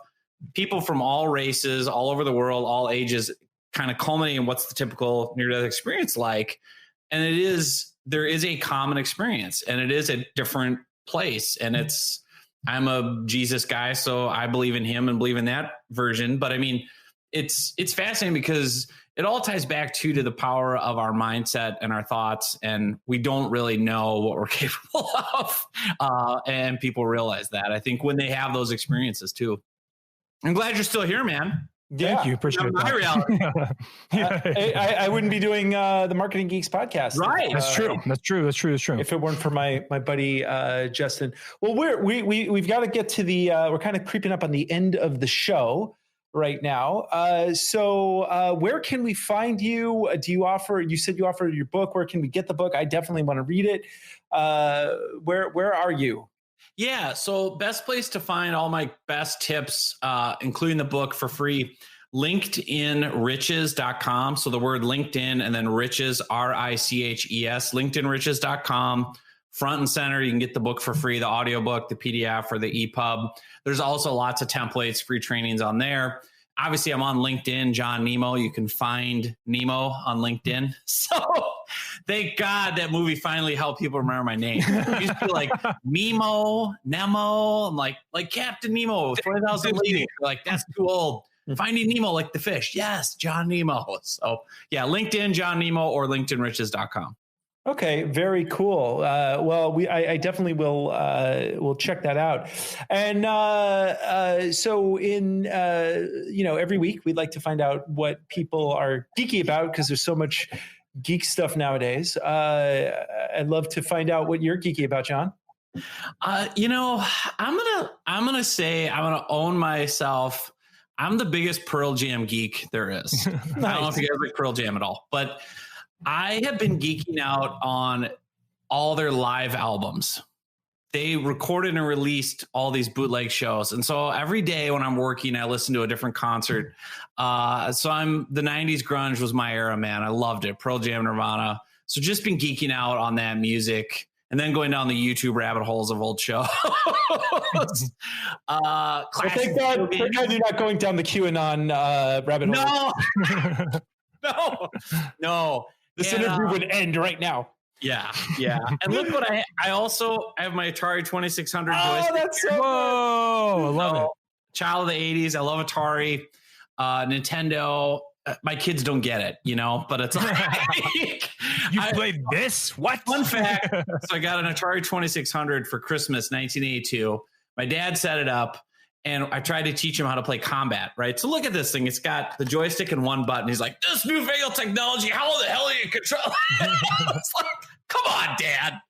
people from all races, all over the world, all ages, kind of culminating in what's the typical near-death experience like. And there is a common experience, and it is a different place. And I'm a Jesus guy, so I believe in him and believe in that version. But I mean, it's fascinating because it all ties back to the power of our mindset and our thoughts. And we don't really know what we're capable of. And people realize that, I think, when they have those experiences too. I'm glad you're still here, man. Thank you. Appreciate my reality. I wouldn't be doing the Marketing Geeks podcast. Right. That's true. That's true. If it weren't for my buddy Justin. Well, we've got to get to we're kind of creeping up on the end of the show right now. So where can we find you? You said you offer your book. Where can we get the book? I definitely want to read it. Where are you? Yeah. So best place to find all my best tips, including the book for free, LinkedInRiches.com. So the word LinkedIn and then riches, RICHES, LinkedInRiches.com. Front and center, you can get the book for free, the audiobook, the PDF, or the EPUB. There's also lots of templates, free trainings on there. Obviously, I'm on LinkedIn, John Nemo. You can find Nemo on LinkedIn. So thank God that movie finally helped people remember my name. I used to be like Nemo. I'm like Captain Nemo, 20,000 Leagues. Like, that's too old. Finding Nemo like the fish. Yes, John Nemo. So yeah, LinkedIn, John Nemo, or LinkedInRiches.com. Okay, very cool. Well, I definitely will check that out. And so every week we'd like to find out what people are geeky about because there's so much geek stuff nowadays. I'd love to find out what you're geeky about, John. I'm gonna say I'm gonna own myself. I'm the biggest Pearl Jam geek there is. Nice. I don't know if you guys like Pearl Jam at all, but I have been geeking out on all their live albums. They recorded and released all these bootleg shows. And so every day when I'm working, I listen to a different concert. So the 90s grunge was my era, man. I loved it. Pearl Jam, Nirvana. So just been geeking out on that music and then going down the YouTube rabbit holes of old shows. Thank God you're not going down the QAnon rabbit hole. No. This interview would end right now. Yeah. And look what I have my Atari 2600 joystick. Oh, that's so whoa! I love it. Child of the 80s. I love Atari, Nintendo. My kids don't get it, but it's like you played this? What? Fun fact. So I got an Atari 2600 for Christmas, 1982. My dad set it up. And I tried to teach him how to play combat, right? So look at this thing. It's got the joystick and one button. He's like, this newfangled technology, how the hell do you control it? It's like, come on, Dad.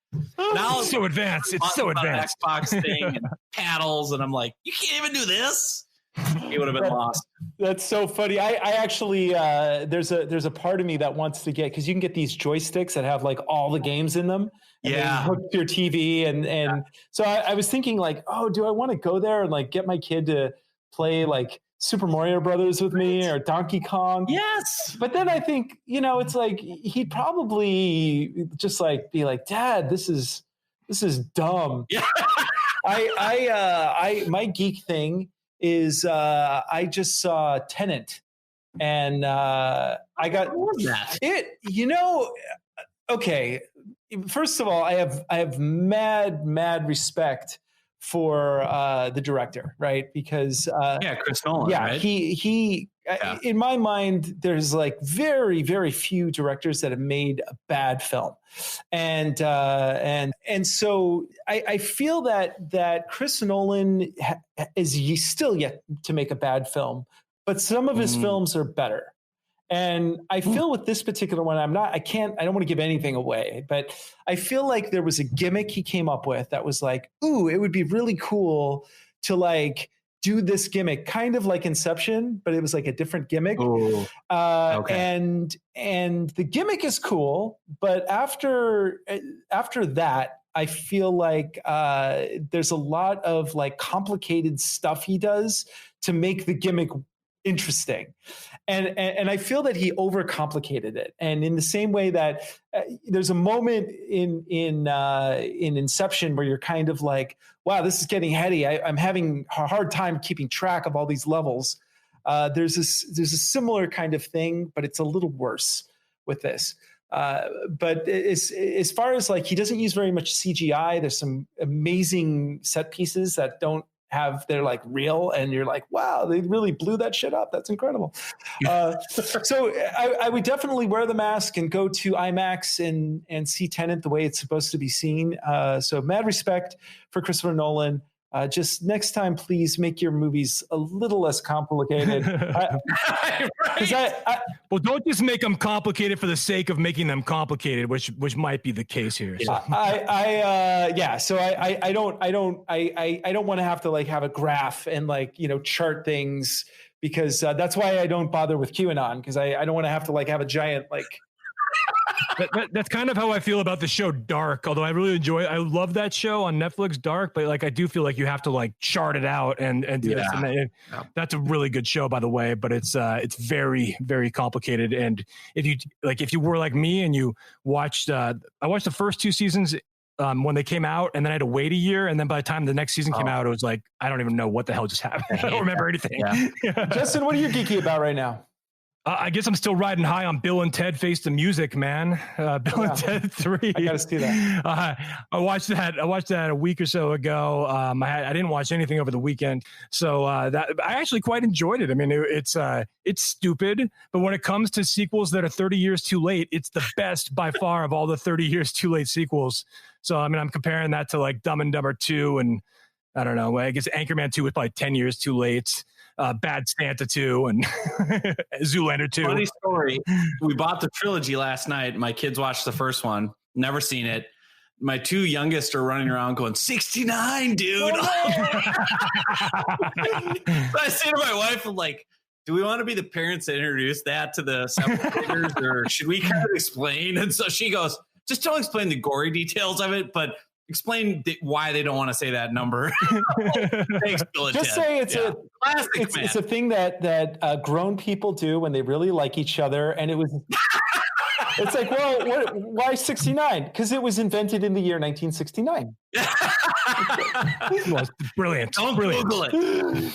Now it's so advanced. It's so advanced. Xbox thing and paddles. And I'm like, you can't even do this? He would have been lost. That's so funny. I actually, there's a part of me that wants to get, because you can get these joysticks that have like all the games in them. Yeah. Hook to your TV. And so I was thinking like, oh, do I want to go there and like get my kid to play like Super Mario Brothers with me or Donkey Kong? Yes. But then I think, it's like, he'd probably just like be like, Dad, this is dumb. Yeah. My geek thing is I just saw Tenet and I got that. Okay. First of all, I have mad respect for the director, right? Because Chris Nolan. Yeah, right? he in my mind, there's like very, very few directors that have made a bad film, and so I feel that Chris Nolan is still yet to make a bad film, but some of his films are better. And I feel with this particular one, I don't want to give anything away, but I feel like there was a gimmick he came up with that was like, ooh, it would be really cool to like do this gimmick, kind of like Inception, but it was like a different gimmick. Okay. And the gimmick is cool, but after that, I feel like there's a lot of like complicated stuff he does to make the gimmick interesting. And I feel that he overcomplicated it. And in the same way that there's a moment in Inception where you're kind of like, wow, this is getting heady. I'm having a hard time keeping track of all these levels. There's a similar kind of thing, but it's a little worse with this. But as far as like, he doesn't use very much CGI. There's some amazing set pieces that they're like real, and you're like, wow, they really blew that shit up. That's incredible. So I would definitely wear the mask and go to IMAX and see Tenet the way it's supposed to be seen. So mad respect for Christopher Nolan. Just next time, please make your movies a little less complicated. Well, don't just make them complicated for the sake of making them complicated, which might be the case here. So. So I don't want to have to like have a graph and like chart things, because that's why I don't bother with QAnon, because I don't want to have to like have a giant like. That's kind of how I feel about the show Dark, although I really I love that show on Netflix, Dark, but like I do feel like you have to like chart it out and do this. And that's a really good show, by the way, but it's very, very complicated. And if you were like me and you watched I watched the first 2 seasons when they came out, and then I had to wait a year, and then by the time the next season came out, it was like I don't even know what the hell just happened. I don't remember anything. Justin, what are you geeky about right now? I guess I'm still riding high on Bill and Ted Face the Music, man. Bill and Ted 3. I gotta see that. I watched that a week or so ago. I didn't watch anything over the weekend, so that I actually quite enjoyed it. I mean, it's stupid, but when it comes to sequels that are 30 years too late, it's the best by far of all the 30 years too late sequels. So I mean, I'm comparing that to like Dumb and Dumber 2, and I don't know. I guess Anchorman 2 was probably 10 years too late. Bad Santa 2 and Zoolander 2. Funny story. We bought the trilogy last night. My kids watched the first one. Never seen it. My two youngest are running around going, 69, dude. So I say to my wife, I'm like, do we want to be the parents that introduce that to the seventh graders, or should we kind of explain? And so she goes, just don't explain the gory details of it, but explain why they don't want to say that number. Thanks, Bill and Just Ted. say Classic, it's a thing that grown people do when they really like each other, and it was. It's like, well, why 69? Because it was invented in the year 1969. Brilliant. Don't Brilliant. Google it.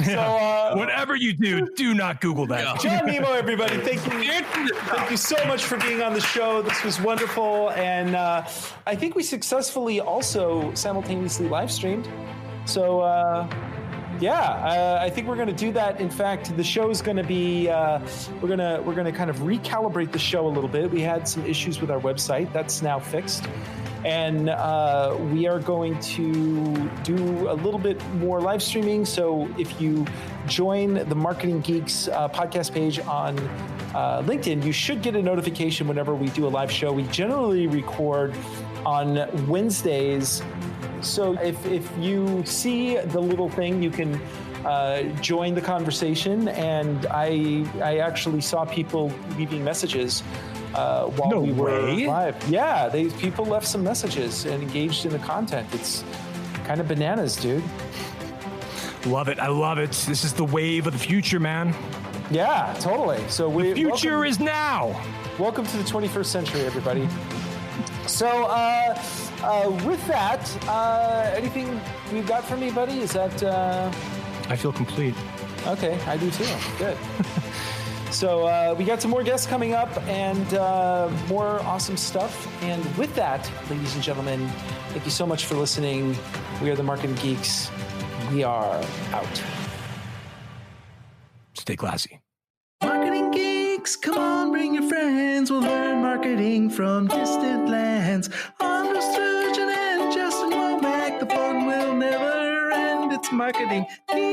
So, whatever you do not Google that. John Nemo, everybody, thank you so much for being on the show. This was wonderful, and I think we successfully also simultaneously live streamed. So. I think we're going to do that. In fact, the show is going to be we're going to kind of recalibrate the show a little bit. We had some issues with our website. That's now fixed. And we are going to do a little bit more live streaming. So if you join the Marketing Geeks podcast page on LinkedIn, you should get a notification whenever we do a live show. We generally record on Wednesdays. So if you see the little thing, you can join the conversation. And I actually saw people leaving messages while we were live. Yeah, people left some messages and engaged in the content. It's kind of bananas, dude. Love it. I love it. This is the wave of the future, man. Yeah, totally. So the future is now. Welcome to the 21st century, everybody. So with that, anything you've got for me, buddy? Is that... I feel complete. Okay, I do too. Good. So we got some more guests coming up and more awesome stuff. And with that, ladies and gentlemen, thank you so much for listening. We are the Marketing Geeks. We are out. Stay classy. Marketing Geeks, come on, bring your friends. We'll learn marketing from distant lands. Andre Sturgeon and Justin Womack, the fun will never end. It's Marketing Geeks.